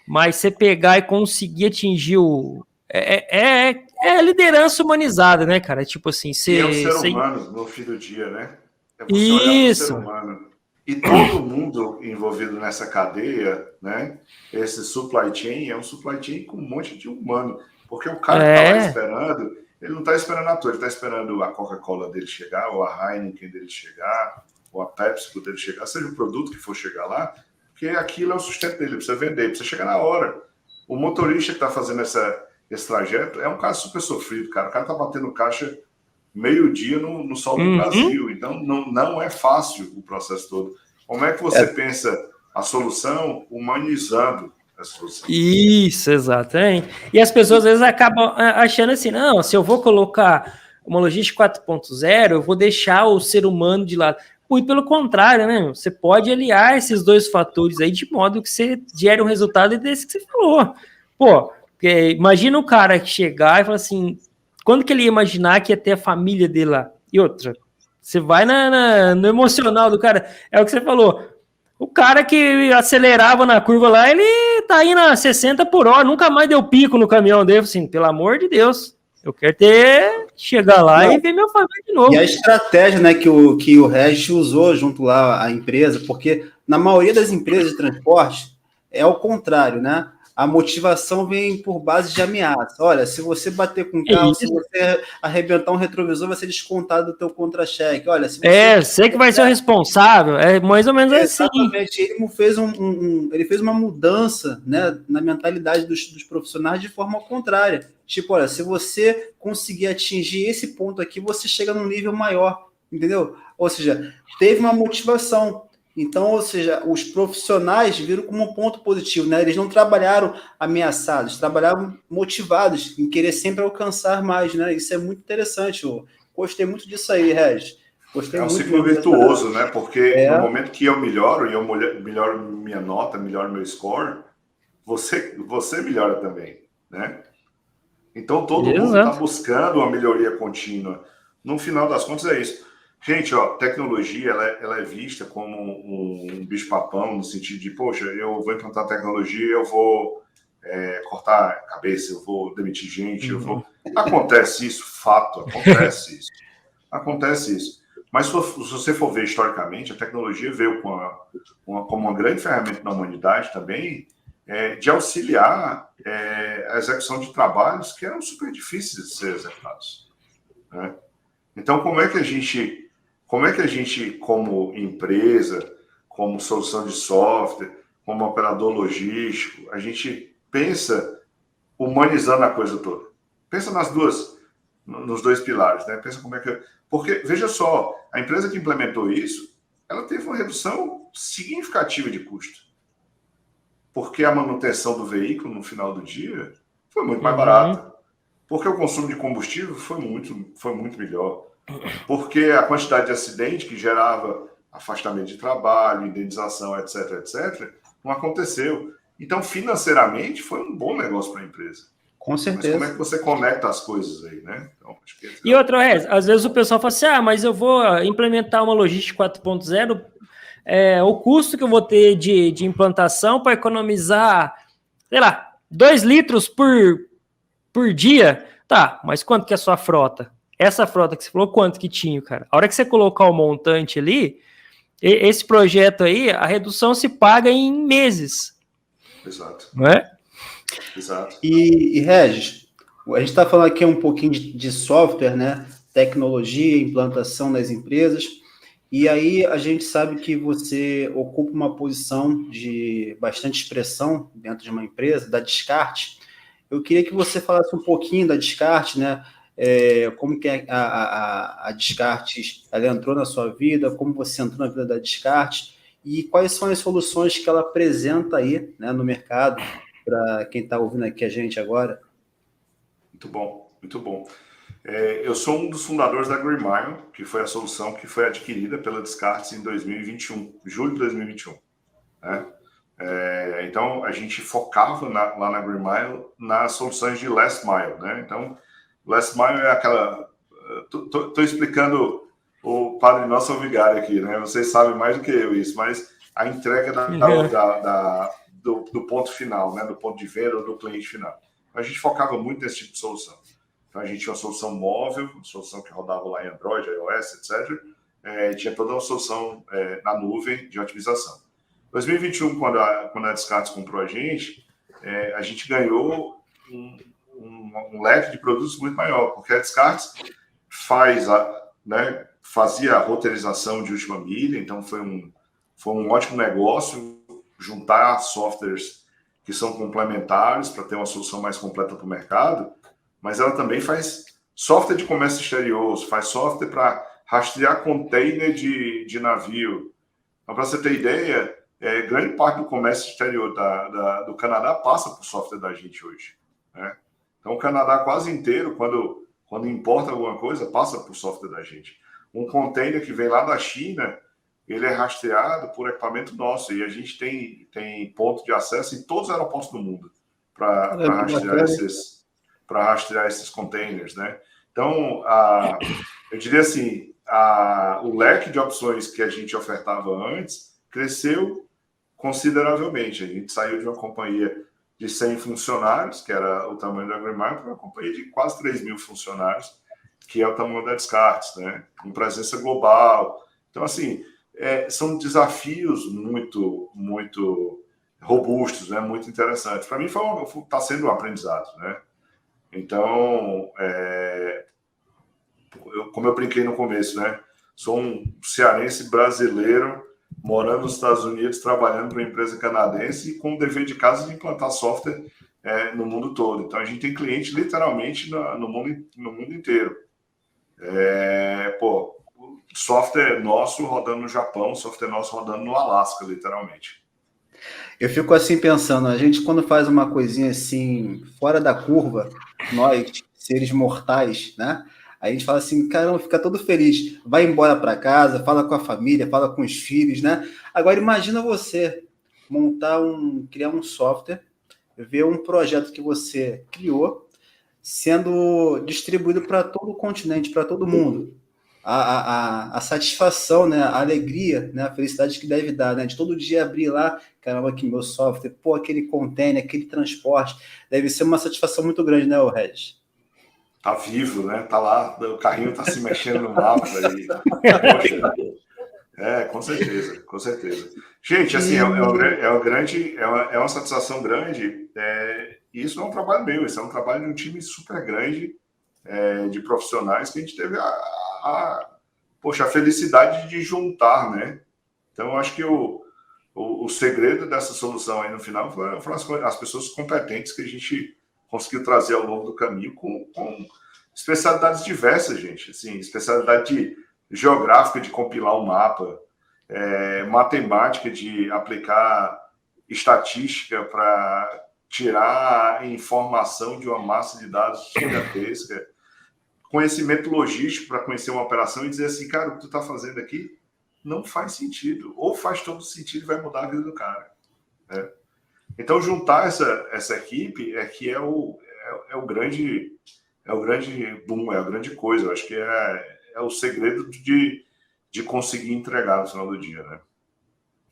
S1: Mas você pegar e conseguir atingir o... É liderança humanizada, né, cara? Tipo assim,
S3: E é o
S1: você...
S3: ser humano no fim do dia, né? É você olhar para o ser
S1: Isso!
S3: humano. E todo mundo envolvido nessa cadeia, né? Esse supply chain é um supply chain com um monte de humano. Porque o cara que está lá esperando, ele não está esperando à toa, ele está esperando a Coca-Cola dele chegar, ou a Heineken dele chegar, ou a Pepsi dele chegar, seja o produto que for chegar lá, porque aquilo é o sustento dele, precisa vender, precisa chegar na hora. O motorista que está fazendo esse trajeto é um caso super sofrido, cara. O cara está batendo caixa meio-dia no sol do Brasil. Então, não é fácil o processo todo. Como é que você pensa a solução humanizando a solução?
S1: Isso, exatamente. E as pessoas às vezes acabam achando assim, não, se eu vou colocar uma logística 4.0, eu vou deixar o ser humano de lado. Muito pelo contrário, né? Você pode aliar esses dois fatores aí de modo que você gere um resultado desse que você falou. Pô, imagina um cara que chegar e falar assim, quando que ele ia imaginar que ia ter a família dele lá? E outra, você vai no emocional do cara, é o que você falou. O cara que acelerava na curva lá, ele tá indo a 60 por hora, nunca mais deu pico no caminhão dele, assim, pelo amor de Deus. Eu quero chegar lá e ver meu família de novo.
S2: E a estratégia, né, que o Regis usou junto lá à empresa, porque na maioria das empresas de transporte é o contrário, né? A motivação vem por base de ameaça. Olha, se você bater com o carro, se você arrebentar um retrovisor, vai ser descontado do teu contra-cheque. Olha, se você...
S1: você que vai ser o responsável. É mais ou menos assim.
S2: Exatamente. Ele fez, ele fez uma mudança, né, na mentalidade dos profissionais de forma contrária. Tipo, olha, se você conseguir atingir esse ponto aqui, você chega num nível maior, entendeu? Ou seja, teve uma motivação. Então, ou seja, os profissionais viram como um ponto positivo, né? Eles não trabalharam ameaçados, trabalhavam motivados em querer sempre alcançar mais, né? Isso é muito interessante. Eu gostei muito disso aí, Regis. Gostei muito.
S3: É um ciclo virtuoso, né? Porque no momento que eu melhoro, e eu melhoro minha nota, melhoro meu score, você melhora também, né? Então, todo mundo está buscando uma melhoria contínua. No final das contas, é isso. Gente, ó, tecnologia ela é vista como um bicho-papão, no sentido de, poxa, eu vou implantar tecnologia, eu vou cortar a cabeça, eu vou demitir gente, eu vou... Acontece isso, fato, acontece isso. Acontece isso. Mas se você for ver historicamente, a tecnologia veio como uma grande ferramenta na humanidade também, de auxiliar a execução de trabalhos que eram super difíceis de ser executados, né? Então, como é que a gente, como empresa, como solução de software, como operador logístico, a gente pensa humanizando a coisa toda? Pensa nos dois pilares, né? Pensa como é que... Porque, veja só, a empresa que implementou isso, ela teve uma redução significativa de custo. Porque a manutenção do veículo no final do dia foi muito mais barata. Porque o consumo de combustível foi muito melhor. Porque a quantidade de acidente que gerava afastamento de trabalho, indenização, etc., etc., não aconteceu. Então, financeiramente, foi um bom negócio para a empresa.
S2: Com certeza.
S3: Mas como é que você conecta as coisas aí, né? Então, acho que
S1: E outra, às vezes o pessoal fala assim, mas eu vou implementar uma logística 4.0, o custo que eu vou ter de implantação para economizar, sei lá, 2 litros por dia. Tá, mas quanto que é a sua frota? Essa frota que você falou, quanto que tinha, cara? A hora que você colocar o montante ali, esse projeto aí, a redução se paga em meses.
S3: Exato.
S1: Não é?
S3: Exato.
S2: E Regis, a gente está falando aqui um pouquinho de software, né? Tecnologia, implantação nas empresas. E aí a gente sabe que você ocupa uma posição de bastante expressão dentro de uma empresa, da Descarte. Eu queria que você falasse um pouquinho da Descarte, né? Como que a Descarte ela entrou na sua vida, como você entrou na vida da Descarte e quais são as soluções que ela apresenta aí, né, no mercado para quem está ouvindo aqui a gente agora.
S3: Muito bom, muito bom. Eu sou um dos fundadores da Green Mile, que foi a solução que foi adquirida pela Descartes em 2021, julho de 2021. Né? Então, a gente focava lá na Green Mile nas soluções de Last Mile. Né? Então, Last Mile é aquela... Estou explicando o Padre Nosso ao Vigário aqui, né? Vocês sabem mais do que eu isso, mas a entrega do ponto final, né? Do ponto de venda ou do cliente final. A gente focava muito nesse tipo de solução. Então, a gente tinha uma solução móvel, uma solução que rodava lá em Android, iOS, etc. Tinha toda uma solução na nuvem de otimização. Em 2021, quando a Descartes comprou a gente ganhou um leque de produtos muito maior, porque a Descartes fazia a roteirização de última milha, então foi um ótimo negócio juntar softwares que são complementares para ter uma solução mais completa para o mercado, mas ela também faz software de comércio exterior, faz software para rastrear container de navio. Então, para você ter ideia, grande parte do comércio exterior do Canadá passa por software da gente hoje. Né? Então, o Canadá quase inteiro, quando importa alguma coisa, passa por software da gente. Um container que vem lá da China, ele é rastreado por equipamento nosso, e a gente tem ponto de acesso em todos os aeroportos do mundo para rastrear esses containers, né? Então, eu diria assim, o leque de opções que a gente ofertava antes cresceu consideravelmente. A gente saiu de uma companhia de 100 funcionários, que era o tamanho da Green Mile, para uma companhia de quase 3.000 funcionários, que é o tamanho da Descartes, né? Com presença global. Então, assim, são desafios muito, muito robustos, né? Muito interessantes. Para mim, está sendo um aprendizado, né? Então, como eu brinquei no começo, né? Sou um cearense brasileiro morando nos Estados Unidos, trabalhando para uma empresa canadense e com o dever de casa de implantar software no mundo todo. Então, a gente tem cliente literalmente no mundo inteiro. Software nosso rodando no Japão, software nosso rodando no Alasca, literalmente.
S2: Eu fico assim pensando, a gente quando faz uma coisinha assim, fora da curva, nós, seres mortais, né? A gente fala assim, caramba, fica todo feliz, vai embora para casa, fala com a família, fala com os filhos, né? Agora imagina você criar um software, ver um projeto que você criou sendo distribuído para todo o continente, para todo mundo. A satisfação, né? A alegria, né? A felicidade que deve dar, né? De todo dia abrir lá, caramba, aqui meu software, aquele container, aquele transporte, deve ser uma satisfação muito grande, né, Regis?
S3: Tá vivo, né? Tá lá, o carrinho tá se mexendo no mapa aí. Poxa. Com certeza, com certeza. Gente, assim, é uma satisfação grande. E isso não é um trabalho meu, isso é um trabalho de um time super grande de profissionais que a gente teve a felicidade de juntar, né? Então, eu acho que o segredo dessa solução aí no final foram as pessoas competentes que a gente conseguiu trazer ao longo do caminho com especialidades diversas, gente. Assim, especialidade geográfica de compilar um mapa, matemática de aplicar estatística para tirar informação de uma massa de dados gigantesca, conhecimento logístico para conhecer uma operação e dizer assim, cara, o que tu está fazendo aqui não faz sentido, ou faz todo sentido e vai mudar a vida do cara. Né? Então, juntar essa equipe é o grande boom, é a grande coisa. Eu acho que é o segredo de conseguir entregar no final do dia, né?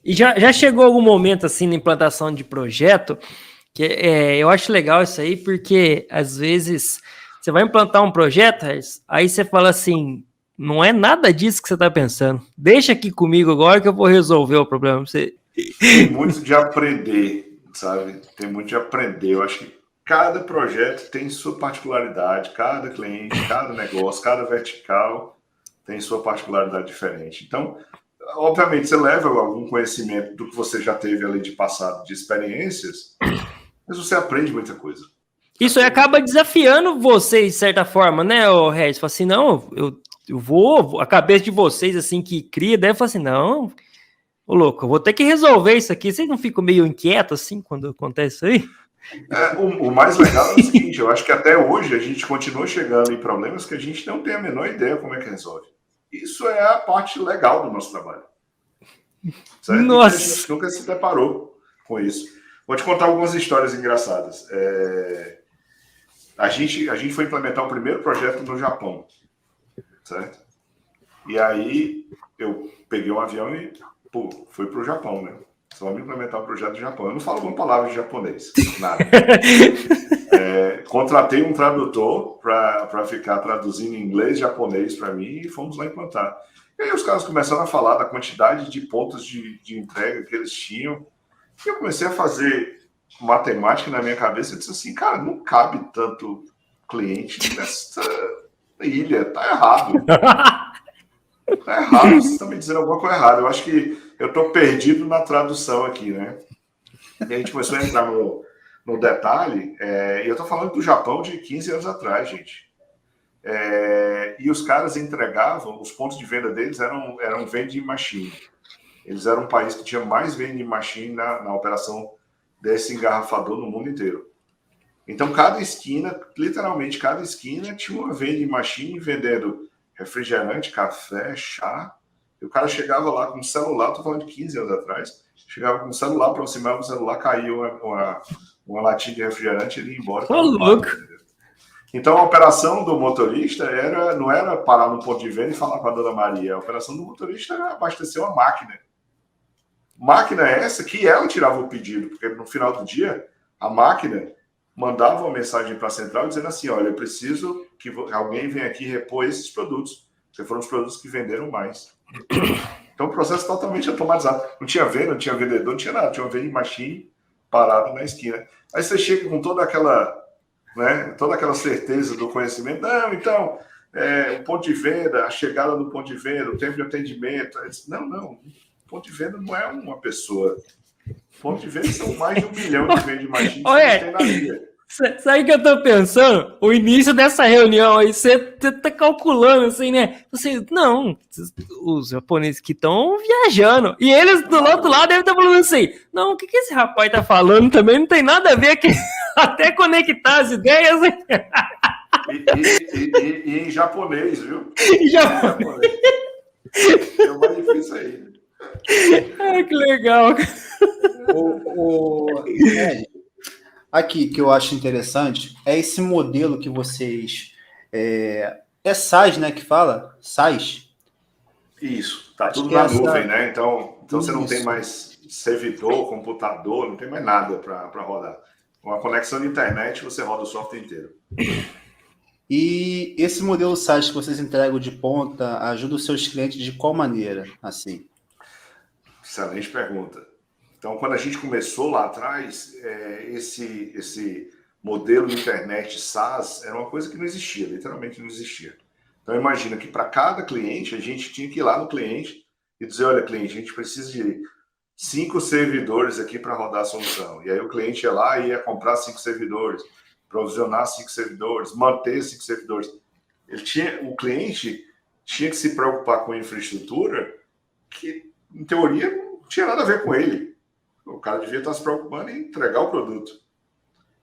S1: E já chegou algum momento, assim, na implantação de projeto, que eu acho legal isso aí, porque, às vezes, você vai implantar um projeto, aí você fala assim, não é nada disso que você está pensando. Deixa aqui comigo agora que eu vou resolver o problema pra você.
S3: Tem muito de aprender, sabe? Tem muito de aprender. Eu acho que cada projeto tem sua particularidade, cada cliente, cada negócio, cada vertical tem sua particularidade diferente. Então, obviamente, você leva algum conhecimento do que você já teve ali de passado, de experiências, mas você aprende muita coisa.
S1: Isso aí acaba desafiando vocês, de certa forma, né, Regis? Fala assim, não, eu vou, a cabeça de vocês, assim, que cria, deve falar assim, não, ô louco, eu vou ter que resolver isso aqui. Vocês não ficam meio inquietos, assim, quando acontece isso aí?
S3: O mais legal é o seguinte, eu acho que até hoje a gente continua chegando em problemas que a gente não tem a menor ideia como é que resolve. Isso é a parte legal do nosso trabalho. Certo?
S1: Nossa!
S3: E a gente nunca se deparou com isso. Vou te contar algumas histórias engraçadas. A gente foi implementar o primeiro projeto no Japão, certo? E aí eu peguei um avião e fui para o Japão, né? Só vamos implementar o projeto do Japão. Eu não falo uma palavra de japonês, nada. Contratei um tradutor para ficar traduzindo inglês e japonês para mim e fomos lá implantar. E aí os caras começaram a falar da quantidade de pontos de entrega que eles tinham. E eu comecei a fazer matemática na minha cabeça e disse assim, cara, não cabe tanto cliente nessa ilha, tá errado. Tá errado, vocês estão me dizendo alguma coisa errada. Eu acho que eu estou perdido na tradução aqui, né? E a gente começou a entrar no detalhe, e eu estou falando do Japão de 15 anos atrás, gente. E os caras entregavam, os pontos de venda deles eram vending machine. Eles eram um país que tinha mais vending machine na operação desse engarrafador no mundo inteiro. Então, cada esquina, literalmente cada esquina, tinha uma vending machine vendendo refrigerante, café, chá. E o cara chegava lá com um celular, estou falando de 15 anos atrás, chegava com um celular, aproximava o celular, caía uma latinha de refrigerante e ele ia embora.
S1: Louco!
S3: Então, a operação do motorista não era parar no ponto de venda e falar com a dona Maria. A operação do motorista era abastecer uma máquina. Máquina essa que ela tirava o pedido, porque no final do dia, a máquina mandava uma mensagem para a central dizendo assim, olha, eu preciso que alguém venha aqui repor esses produtos, porque foram os produtos que venderam mais. Então, o processo totalmente automatizado. Não tinha venda, não tinha vendedor, não tinha nada. Tinha uma vending machine parada na esquina. Aí você chega com toda aquela certeza do conhecimento. Não, então, o ponto de venda, a chegada do ponto de venda, o tempo de atendimento. Não. O ponto de venda não é uma pessoa. Ponto de venda são mais de 1 milhão de vending machines que tem na ilha.
S1: Sabe o que eu tô pensando? O início dessa reunião aí, você tá calculando assim, né? Não, os japoneses que estão viajando. E eles do outro lado devem estar falando assim, não, o que esse rapaz tá falando também não tem nada a ver, que até conectar as ideias.
S3: E em japonês, viu?
S1: Em japonês.
S3: É mais difícil aí.
S1: Ai, que legal.
S2: Aqui, que eu acho interessante, é esse modelo que vocês... É SaaS, né, que fala? SaaS?
S3: Isso, tá tudo na nuvem, né? Então você não tem mais servidor, computador, não tem mais nada para rodar. Com a conexão de internet, você roda o software inteiro.
S2: E esse modelo SaaS que vocês entregam de ponta ajuda os seus clientes de qual maneira, assim?
S3: Excelente pergunta. Então, quando a gente começou lá atrás, esse modelo de internet SaaS era uma coisa que não existia, literalmente não existia. Então, imagina que para cada cliente, a gente tinha que ir lá no cliente e dizer, olha, cliente, a gente precisa de 5 servidores aqui para rodar a solução. E aí o cliente ia lá e ia comprar 5 servidores, provisionar 5 servidores, manter 5 servidores. O cliente tinha que se preocupar com a infraestrutura que, em teoria, não tinha nada a ver com ele. O cara devia estar se preocupando em entregar o produto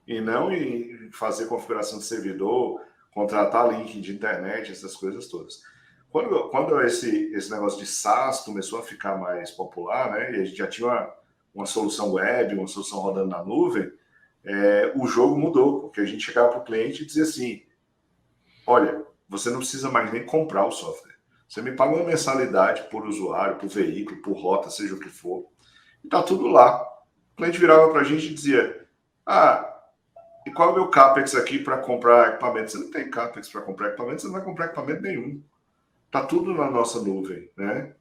S3: e não em fazer configuração de servidor, contratar link de internet, essas coisas todas. Quando esse negócio de SaaS começou a ficar mais popular, né, e a gente já tinha uma solução web, uma solução rodando na nuvem, o jogo mudou, porque a gente chegava para o cliente e dizia assim, olha, você não precisa mais nem comprar o software. Você me paga uma mensalidade por usuário, por veículo, por rota, seja o que for. E tá tudo lá. O cliente virava para a gente e dizia, e qual é o meu CAPEX aqui para comprar equipamento? Você não tem CAPEX para comprar equipamento, você não vai comprar equipamento nenhum. Tá tudo na nossa nuvem, né?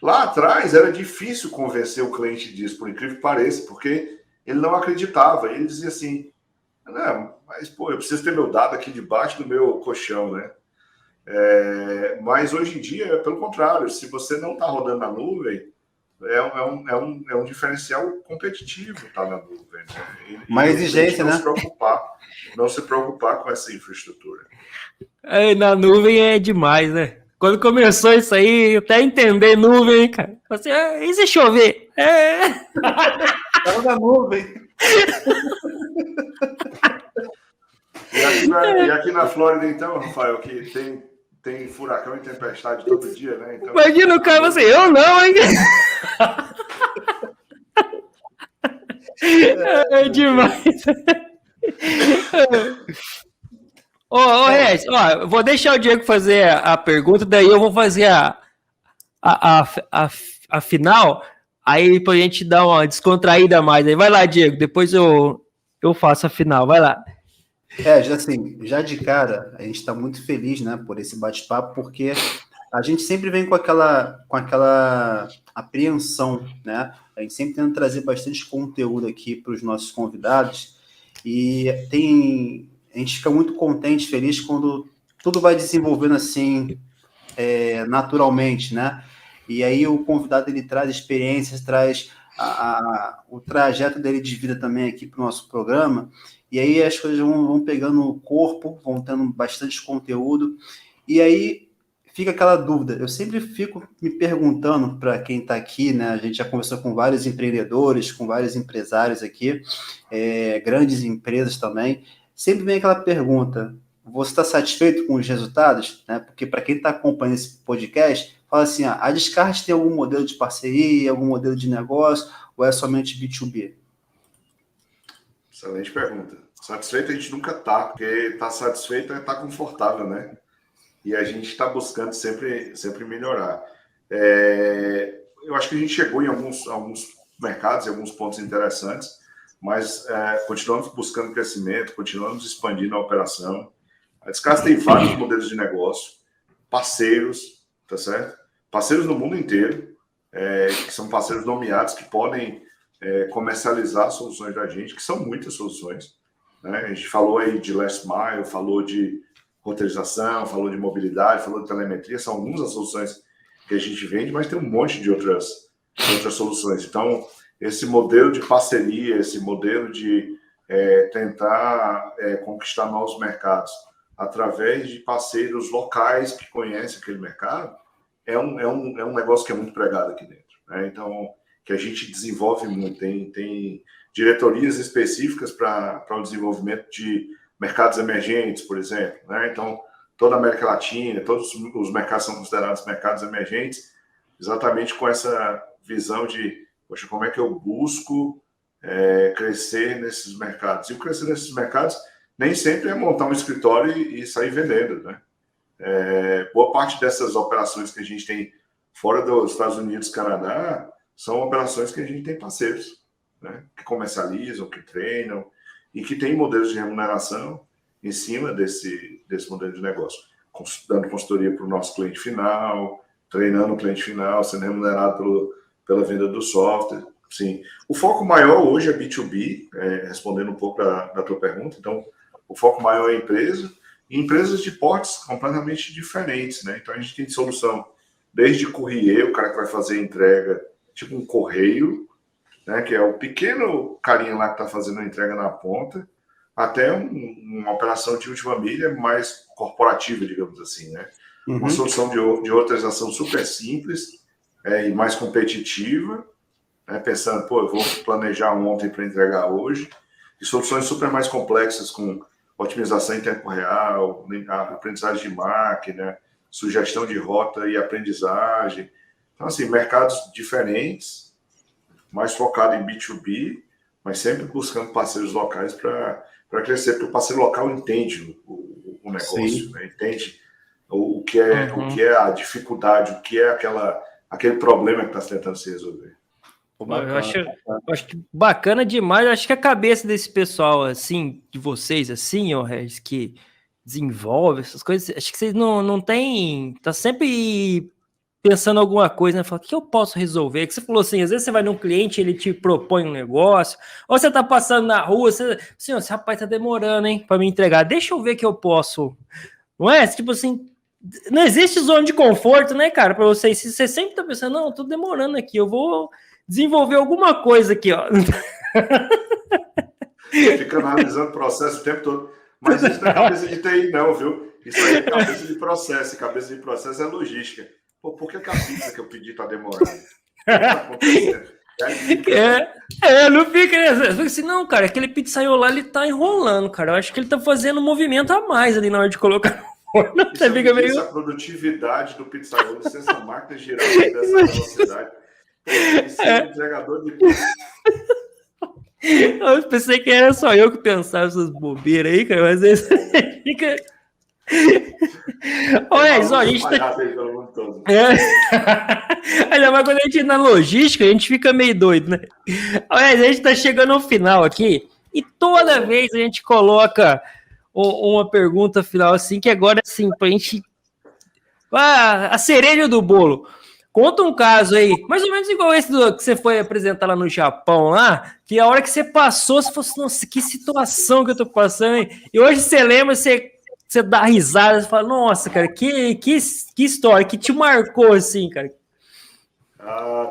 S3: Lá atrás era difícil convencer o cliente disso, por incrível que pareça, porque ele não acreditava. Ele dizia assim, não, mas pô, eu preciso ter meu dado aqui debaixo do meu colchão, né? Mas hoje em dia, pelo contrário, se você não está rodando na nuvem, é um diferencial competitivo estar na nuvem. Né?
S2: Uma exigência, né?
S3: Não se preocupar com essa infraestrutura.
S1: Na nuvem é demais, né? Quando começou isso aí, até entender nuvem, cara. Você, e se chover?
S2: Tava na nuvem.
S3: E aqui na Flórida, então, Rafael, que tem furacão e tempestade todo dia, né? Então,
S1: imagina o cara assim, eu não, hein? É demais. Regis, eu vou deixar o Diego fazer a pergunta, daí eu vou fazer a final, aí pra gente dar uma descontraída mais. Aí vai lá, Diego, depois eu faço a final, vai lá.
S2: Já de cara, a gente está muito feliz, né, por esse bate-papo, porque a gente sempre vem com aquela apreensão, né? A gente sempre tenta trazer bastante conteúdo aqui para os nossos convidados e a gente fica muito contente, feliz quando tudo vai desenvolvendo assim naturalmente, né? E aí o convidado ele traz experiências, traz o trajeto dele de vida também aqui para o nosso programa. E aí as coisas vão pegando o corpo, vão tendo bastante conteúdo. E aí fica aquela dúvida. Eu sempre fico me perguntando para quem está aqui, né? A gente já conversou com vários empreendedores, com vários empresários aqui, grandes empresas também. Sempre vem aquela pergunta: você está satisfeito com os resultados? Né? Porque para quem está acompanhando esse podcast, fala assim: a Descartes tem algum modelo de parceria, algum modelo de negócio, ou é somente B2B?
S3: Excelente pergunta. Satisfeito a gente nunca está, porque estar satisfeito é estar confortável, né? E a gente está buscando sempre melhorar. Eu acho que a gente chegou em alguns mercados, em alguns pontos interessantes, mas continuamos buscando crescimento, continuamos expandindo a operação. A Descartes tem vários modelos de negócio, parceiros, tá certo? Parceiros no mundo inteiro, que são parceiros nomeados, que podem comercializar soluções da gente, que são muitas soluções, né? A gente falou aí de last mile, falou de roteirização, falou de mobilidade, falou de telemetria, são algumas das soluções que a gente vende, mas tem um monte de outras soluções. Então, esse modelo de parceria, esse modelo de tentar conquistar novos mercados através de parceiros locais que conhecem aquele mercado, é um negócio que é muito pregado aqui dentro, né? Então, que a gente desenvolve muito, tem diretorias específicas para o desenvolvimento de mercados emergentes, por exemplo, né? Então, toda a América Latina, todos os mercados são considerados mercados emergentes, exatamente com essa visão de, poxa, como é que eu busco crescer nesses mercados? E o crescer nesses mercados nem sempre é montar um escritório e sair vendendo, né? Boa parte dessas operações que a gente tem fora dos Estados Unidos, Canadá, são operações que a gente tem parceiros, né? Que comercializam, que treinam e que tem modelos de remuneração em cima desse modelo de negócio, dando consultoria para o nosso cliente final, treinando o cliente final, sendo remunerado pela venda do software. Sim. O foco maior hoje é B2B, respondendo um pouco da tua pergunta. Então, o foco maior é empresa, e empresas de portes completamente diferentes, né? Então, a gente tem solução desde courrier, o cara que vai fazer a entrega, tipo um correio, né? Que é o pequeno carinha lá que está fazendo a entrega na ponta, até uma operação de última milha mais corporativa, digamos assim, né? Uhum. Uma solução de roteirização super simples e mais competitiva, né? Pensando, eu vou planejar ontem para entregar hoje, e soluções super mais complexas com otimização em tempo real, aprendizagem de máquina, sugestão de rota e aprendizagem. Então, assim, mercados diferentes, mais focado em B2B, mas sempre buscando parceiros locais para crescer, porque o parceiro local entende o negócio, né? Entende o que é a dificuldade, o que é aquele problema que está tentando se resolver.
S1: Eu acho que bacana demais. Eu acho que a cabeça desse pessoal, assim, de vocês, assim, Regis, que desenvolve essas coisas, acho que vocês não tem... Tá sempre pensando alguma coisa, né? Fala, o que eu posso resolver? Que você falou assim, às vezes você vai num cliente, ele te propõe um negócio, ou você tá passando na rua, esse rapaz tá demorando, hein, para me entregar. Deixa eu ver que eu posso. Não é? Tipo assim, não existe zona de conforto, né, cara, para vocês. Você sempre tá pensando, não, tô demorando aqui, eu vou desenvolver alguma coisa aqui, ó.
S3: Fica analisando o processo o tempo todo. Mas isso não é cabeça de TI, não, viu? Isso aí é cabeça de processo. E cabeça de processo é logística. Por que a pizza que eu pedi está demorando? O que está acontecendo?
S1: Não fica, né? Fica assim, não, cara, aquele pizzaiolo lá, ele tá enrolando, cara. Eu acho que ele tá fazendo um movimento a mais ali na hora de colocar.
S3: Você fica meio... A produtividade do pizzaiolo, se essa máquina girar dessa velocidade, esse é um entregador de pizza.
S1: Eu pensei que era só eu que pensava essas bobeiras aí, cara, mas esse fica... Olha, só a gente tá... Ainda mais quando a gente na logística, a gente fica meio doido, né? Olha, a gente tá chegando ao final aqui e toda vez a gente coloca uma pergunta final assim, que agora assim, pra gente... a cereja do bolo. Conta um caso aí, mais ou menos igual esse que você foi apresentar lá no Japão, lá, que a hora que você passou, você falou assim, nossa, que situação que eu tô passando, hein? E hoje você lembra, você dá risada, você fala, nossa, cara, que história, que te marcou assim, cara?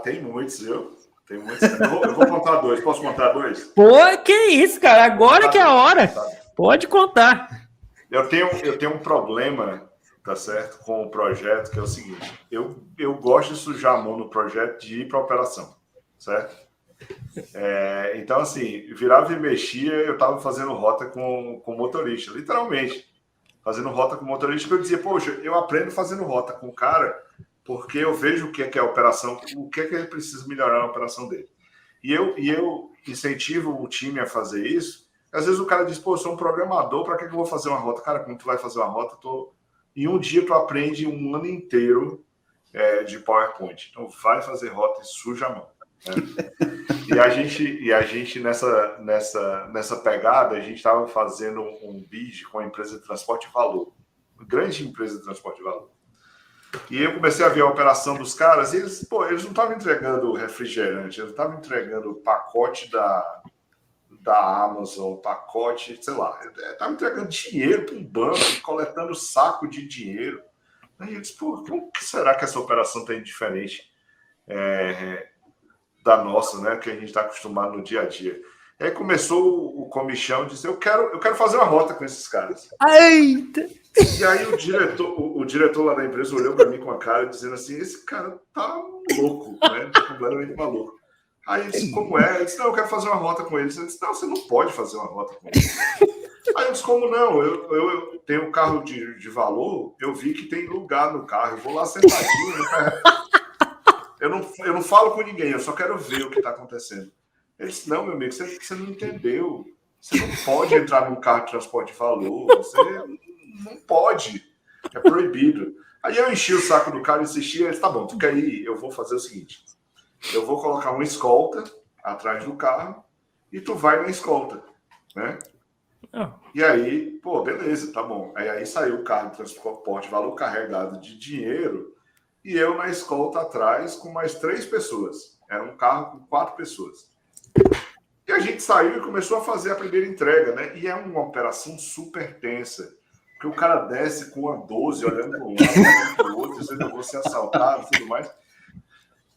S3: Tem muitos, viu? Tem muitos. Eu vou contar dois. Posso contar dois?
S1: Pô, que isso, cara, agora que é a hora. Pode contar.
S3: Eu tenho um problema, tá certo, com o projeto, que é o seguinte, eu gosto de sujar a mão no projeto de ir para operação, certo? Então, assim, virava e mexia, eu estava fazendo rota com motorista, literalmente, fazendo rota com motorista, que eu dizia, poxa, eu aprendo fazendo rota com o cara, porque eu vejo o que é a operação, o que é que ele precisa melhorar na operação dele. E eu incentivo o time a fazer isso. Às vezes o cara diz, pô, eu sou um programador, para que eu vou fazer uma rota? Cara, quando tu vai fazer uma rota, em um dia tu aprende um ano inteiro de PowerPoint. Então vai fazer rota e suja a mão. Né? E a gente nessa pegada, a gente estava fazendo um bid com a empresa de transporte de valor. Uma grande empresa de transporte de valor. E eu comecei a ver a operação dos caras e eles não estavam entregando refrigerante, eles estavam entregando pacote da Amazon, pacote, sei lá, estavam entregando dinheiro para um banco, coletando saco de dinheiro. Aí eu disse, pô, como que será que essa operação tem diferente da nossa, né, que a gente está acostumado no dia a dia? E aí começou o comichão de dizer, eu quero fazer uma rota com esses caras.
S1: Eita!
S3: E aí o diretor lá da empresa olhou para mim com a cara dizendo assim, esse cara tá louco, né? Tá completamente maluco. Aí eu disse, como é? Eu disse, não, eu quero fazer uma rota com eles. Ele disse, não, você não pode fazer uma rota com eles. Aí eu disse, como não? Eu tenho um carro de valor, eu vi que tem lugar no carro, eu vou lá sentadinho. Eu não falo com ninguém, eu só quero ver o que está acontecendo. Ele disse, não, meu amigo, você não entendeu. Você não pode entrar num carro de transporte de valor, você não pode, é proibido. Aí eu enchi o saco do cara e insisti, ele disse, tá bom, tu quer ir? Eu vou fazer o seguinte, eu vou colocar uma escolta atrás do carro e tu vai na escolta, né? E aí, pô, beleza, tá bom. Aí saiu o carro de transporte de valor carregado de dinheiro e eu na escolta atrás com mais 3 pessoas. Era um carro com 4 pessoas. E a gente saiu e começou a fazer a primeira entrega, né? E é uma operação super tensa. Porque o cara desce com uma 12, olhando para um lado, olhando para o outro, dizendo, eu vou ser assaltado e tudo mais.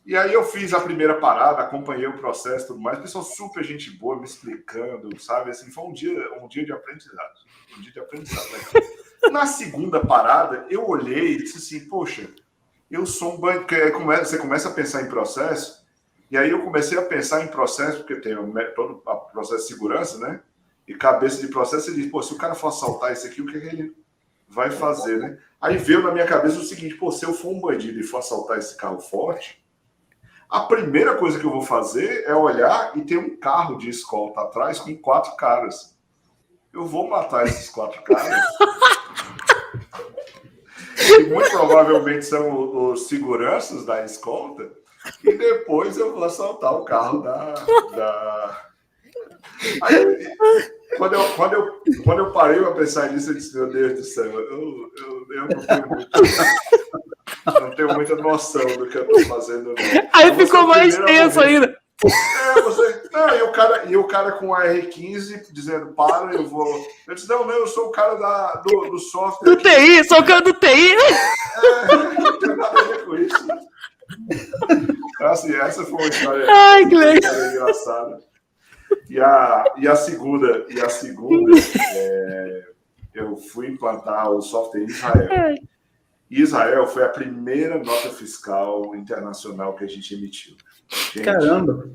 S3: E aí eu fiz a primeira parada, acompanhei o processo e tudo mais. Pessoal super gente boa, me explicando, sabe? Assim, foi um dia de aprendizado. Um dia de aprendizado, né? Na segunda parada, eu olhei e disse assim, poxa, eu sou um banco... Você começa a pensar em processo, e aí eu comecei a pensar em processo, porque tem todo o processo de segurança, né? E cabeça de processo, ele diz, pô, se o cara for assaltar isso aqui, o que ele vai fazer, né? Aí veio na minha cabeça o seguinte, pô, se eu for um bandido e for assaltar esse carro forte, a primeira coisa que eu vou fazer é olhar e ter um carro de escolta atrás com 4 caras. Eu vou matar esses 4 caras. Que muito provavelmente são os seguranças da escolta. E depois eu vou assaltar o carro da... Aí, quando eu parei para pensar nisso, eu disse, meu Deus do céu, eu não tenho muita noção do que eu estou fazendo. Não.
S1: Aí ficou mais tenso ainda.
S3: E o cara com a R15 dizendo, para, eu vou... Eu disse, não, eu sou o cara do software.
S1: Do TI, sou o cara do TI.
S3: Não tem nada a ver com isso. Assim, essa foi uma história, engraçada. E a segunda, eu fui implantar o software em Israel. E Israel foi a primeira nota fiscal internacional que a gente emitiu. Gente,
S2: Caramba!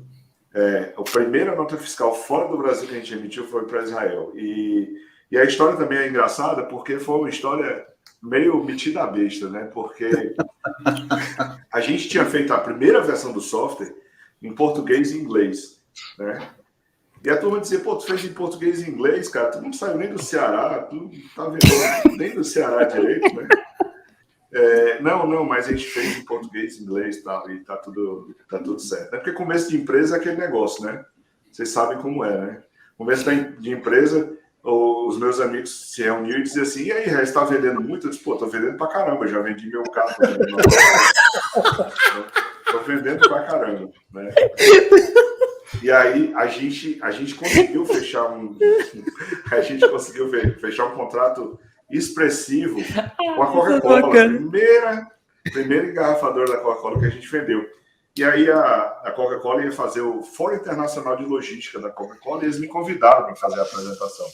S3: a primeira nota fiscal fora do Brasil que a gente emitiu foi para Israel. E a história também é engraçada porque foi uma história meio metida à besta, né? Porque a gente tinha feito a primeira versão do software em português e inglês, né? E a turma dizia, pô, tu fez em português e inglês, cara, tu não saiu nem do Ceará, tu tá vendo nem do Ceará direito, né? Não, mas a gente fez em português e inglês e tá tudo certo. É porque começo de empresa é aquele negócio, né? Vocês sabem como é, né? Começo de empresa, os meus amigos se reuniam e diziam assim, e aí, Rez, tá vendendo muito? Eu disse, pô, tô vendendo pra caramba, já vendi meu carro. Tô vendendo pra caramba, né? E aí a gente conseguiu fechar um contrato expressivo com a Coca-Cola, primeira engarrafadora da Coca-Cola que a gente vendeu. E aí a Coca-Cola ia fazer o Fórum Internacional de Logística da Coca-Cola e eles me convidaram para fazer a apresentação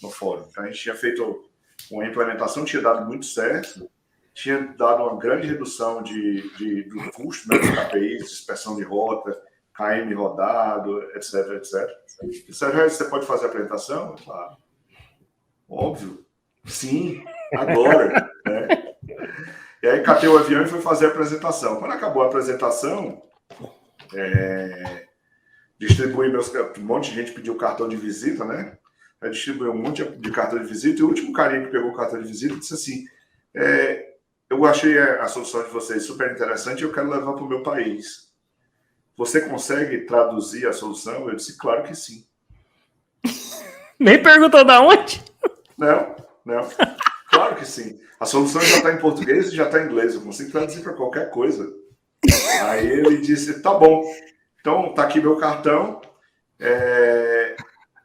S3: no fórum. Então a gente tinha feito uma implementação, tinha dado muito certo, tinha dado uma grande redução do custo, né, dos KPIs, dispersão de rota, KM rodado, etc, etc. E, Sérgio, você pode fazer a apresentação? Claro. Óbvio. Sim, agora. Né? E aí catei o avião e fui fazer a apresentação. Quando acabou a apresentação, distribuí um monte de gente pediu cartão de visita, né? Eu distribuí um monte de cartão de visita e o último carinha que pegou o cartão de visita disse assim, eu achei a solução de vocês super interessante e eu quero levar para o meu país. Você consegue traduzir a solução? Eu disse, claro que sim.
S1: Nem perguntou da onde?
S3: Não. Claro que sim. A solução já está em português e já está em inglês. Eu consigo traduzir para qualquer coisa. Aí ele disse, tá bom. Então, tá aqui meu cartão.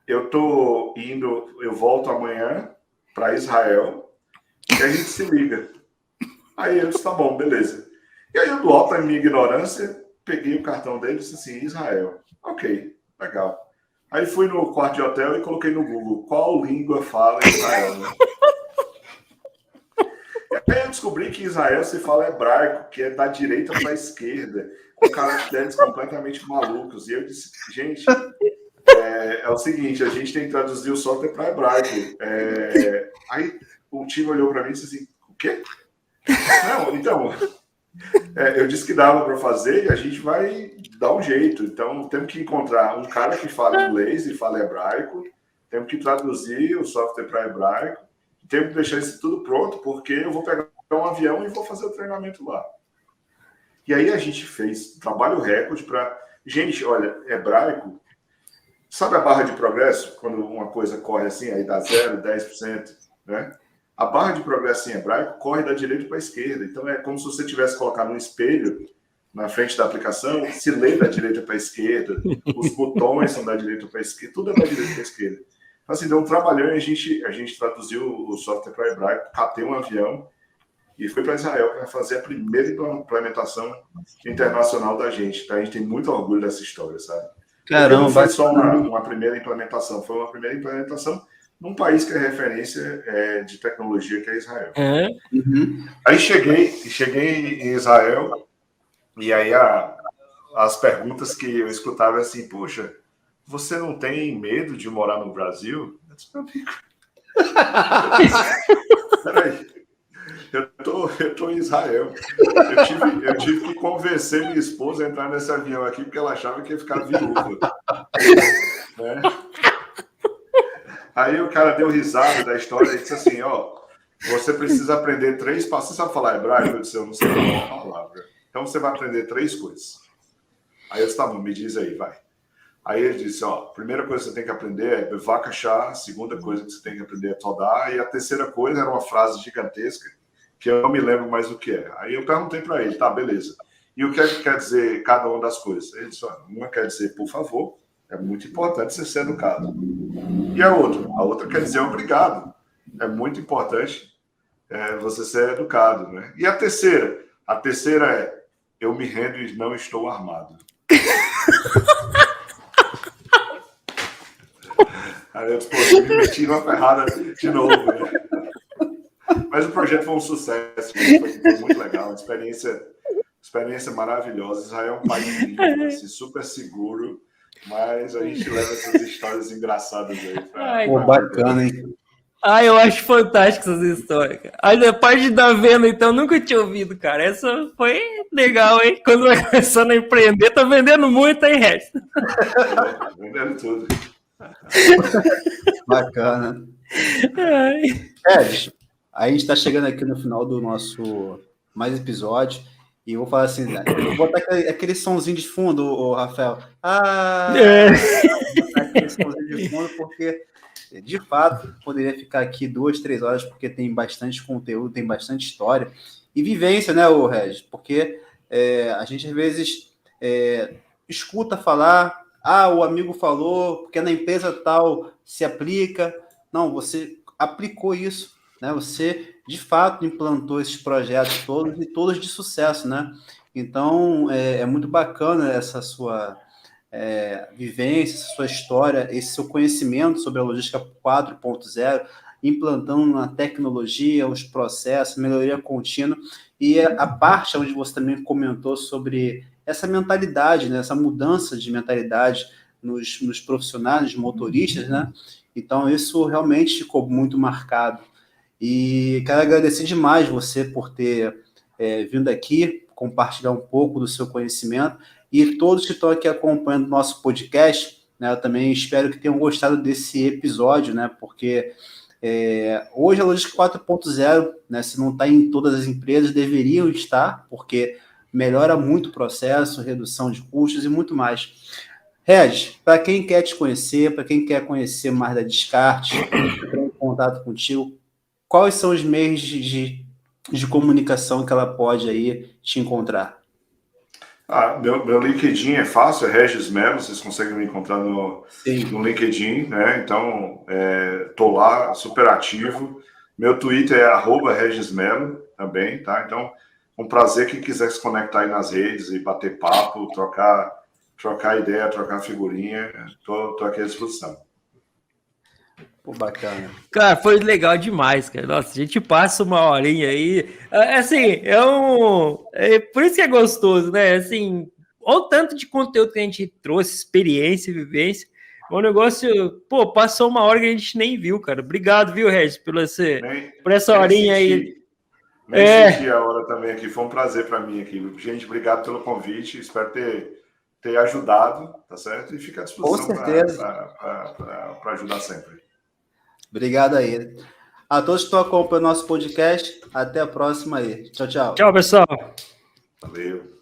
S3: Eu volto amanhã para Israel e a gente se liga. Aí eu disse, tá bom, beleza. E aí eu, do alto da minha ignorância, peguei o cartão dele e disse assim, Israel. Ok, legal. Aí fui no quarto de hotel e coloquei no Google qual língua fala Israel, né? E aí eu descobri que em Israel se fala hebraico, que é da direita para a esquerda, com caracteres completamente malucos. E eu disse, gente, é o seguinte, a gente tem que traduzir o software para hebraico. Aí o time olhou para mim e disse assim, o quê? Não, então... eu disse que dava para fazer e a gente vai dar um jeito. Então, temos que encontrar um cara que fala inglês e fala hebraico, temos que traduzir o software para hebraico, temos que deixar isso tudo pronto, porque eu vou pegar um avião e vou fazer o treinamento lá. E aí a gente fez trabalho recorde para... Gente, olha, hebraico... Sabe a barra de progresso? Quando uma coisa corre assim, aí dá 0, 10%, né? A barra de progresso em hebraico corre da direita para a esquerda. Então, é como se você tivesse colocado um espelho na frente da aplicação, se lê da direita para a esquerda, os botões são da direita para a esquerda, tudo é da direita para a esquerda. Então, assim, deu um trabalhão e a gente traduziu o software para hebraico, catei um avião e fui para Israel para fazer a primeira implementação internacional da gente. Tá? A gente tem muito orgulho dessa história, sabe?
S2: Caramba,
S3: não foi só uma primeira implementação, foi uma primeira implementação num país que é referência de tecnologia, que é Israel.
S2: Uhum.
S3: Aí cheguei em Israel, e aí as perguntas que eu escutava assim, poxa, você não tem medo de morar no Brasil? Eu disse, meu amigo, peraí, eu tô em Israel. Eu tive que convencer minha esposa a entrar nesse avião aqui, porque ela achava que ia ficar viúva. Né? Aí o cara deu risada da história e disse assim, você precisa aprender 3 palavras. Você sabe falar hebraico? Eu disse, eu não sei falar uma palavra. Então você vai aprender 3 coisas. Aí eu disse, tá bom, me diz aí, vai. Aí ele disse, primeira coisa que você tem que aprender é bevakashá, segunda coisa que você tem que aprender é todá, e a terceira coisa era uma frase gigantesca, que eu não me lembro mais o que é. Aí eu perguntei para ele, tá, beleza. E o que é que quer dizer cada uma das coisas? Ele disse, uma quer dizer, por favor, é muito importante você ser educado. E a outra quer dizer obrigado. É muito importante você ser educado, né? E a terceira é eu me rendo e não estou armado. Aí eu disse, eu me meti numa ferrada de novo, né? Mas o projeto foi um sucesso, foi muito legal, uma experiência experiência maravilhosa. Israel é um país lindo, assim, super seguro, mas a gente leva essas histórias engraçadas aí.
S2: Pô, bacana, hein?
S1: Eu acho fantástico essas histórias, cara. Aí a parte da venda, então, nunca tinha ouvido, cara. Essa foi legal, hein? Quando vai começando a empreender, tá vendendo muito, hein, Regis?
S3: Vendendo tudo.
S2: Bacana. A gente está chegando aqui no final do nosso mais episódio e eu vou falar assim, né? Eu vou botar aquele sonzinho de fundo, o Rafael. Vou botar aquele sonzinho de fundo porque, de fato, poderia ficar aqui 2, 3 horas porque tem bastante conteúdo, tem bastante história e vivência, né, o Regis? Porque a gente às vezes escuta falar, o amigo falou, porque na empresa tal se aplica. Não, você aplicou isso, né? Você, de fato, implantou esses projetos todos e todos de sucesso, né? Então, é muito bacana essa sua vivência, essa sua história, esse seu conhecimento sobre a logística 4.0, implantando na tecnologia, os processos, melhoria contínua, e a parte onde você também comentou sobre essa mentalidade, né? Essa mudança de mentalidade nos profissionais, nos motoristas, né? Então, isso realmente ficou muito marcado. E quero agradecer demais você por ter vindo aqui, compartilhar um pouco do seu conhecimento. E todos que estão aqui acompanhando o nosso podcast, né, eu também espero que tenham gostado desse episódio, né? Porque hoje a Logística 4.0, né, se não está em todas as empresas, deveriam estar, porque melhora muito o processo, redução de custos e muito mais. Regis, para quem quer te conhecer, para quem quer conhecer mais da Descartes, entrar em contato contigo, quais são os meios de comunicação que ela pode aí te encontrar?
S3: Meu LinkedIn é fácil, é Regis Melo, vocês conseguem me encontrar no LinkedIn, né? Então, tô lá, super ativo. Meu Twitter é @regismelo também, tá? Então, um prazer quem quiser se conectar aí nas redes e bater papo, trocar ideia, trocar figurinha, tô aqui à disposição.
S2: Pô, bacana.
S1: Cara, foi legal demais, cara. Nossa, a gente passa uma horinha aí. Assim, por isso que é gostoso, né? Assim, olha o tanto de conteúdo que a gente trouxe, experiência, vivência. O negócio, passou uma hora que a gente nem viu, cara. Obrigado, viu, Regis, por essa horinha aí.
S3: Nem senti a hora também aqui. Foi um prazer para mim aqui. Gente, obrigado pelo convite. Espero ter ajudado, tá certo? E fica à disposição para ajudar sempre.
S2: Obrigado aí. A todos que estão acompanhando o nosso podcast, até a próxima aí. Tchau, tchau.
S1: Tchau, pessoal.
S3: Valeu.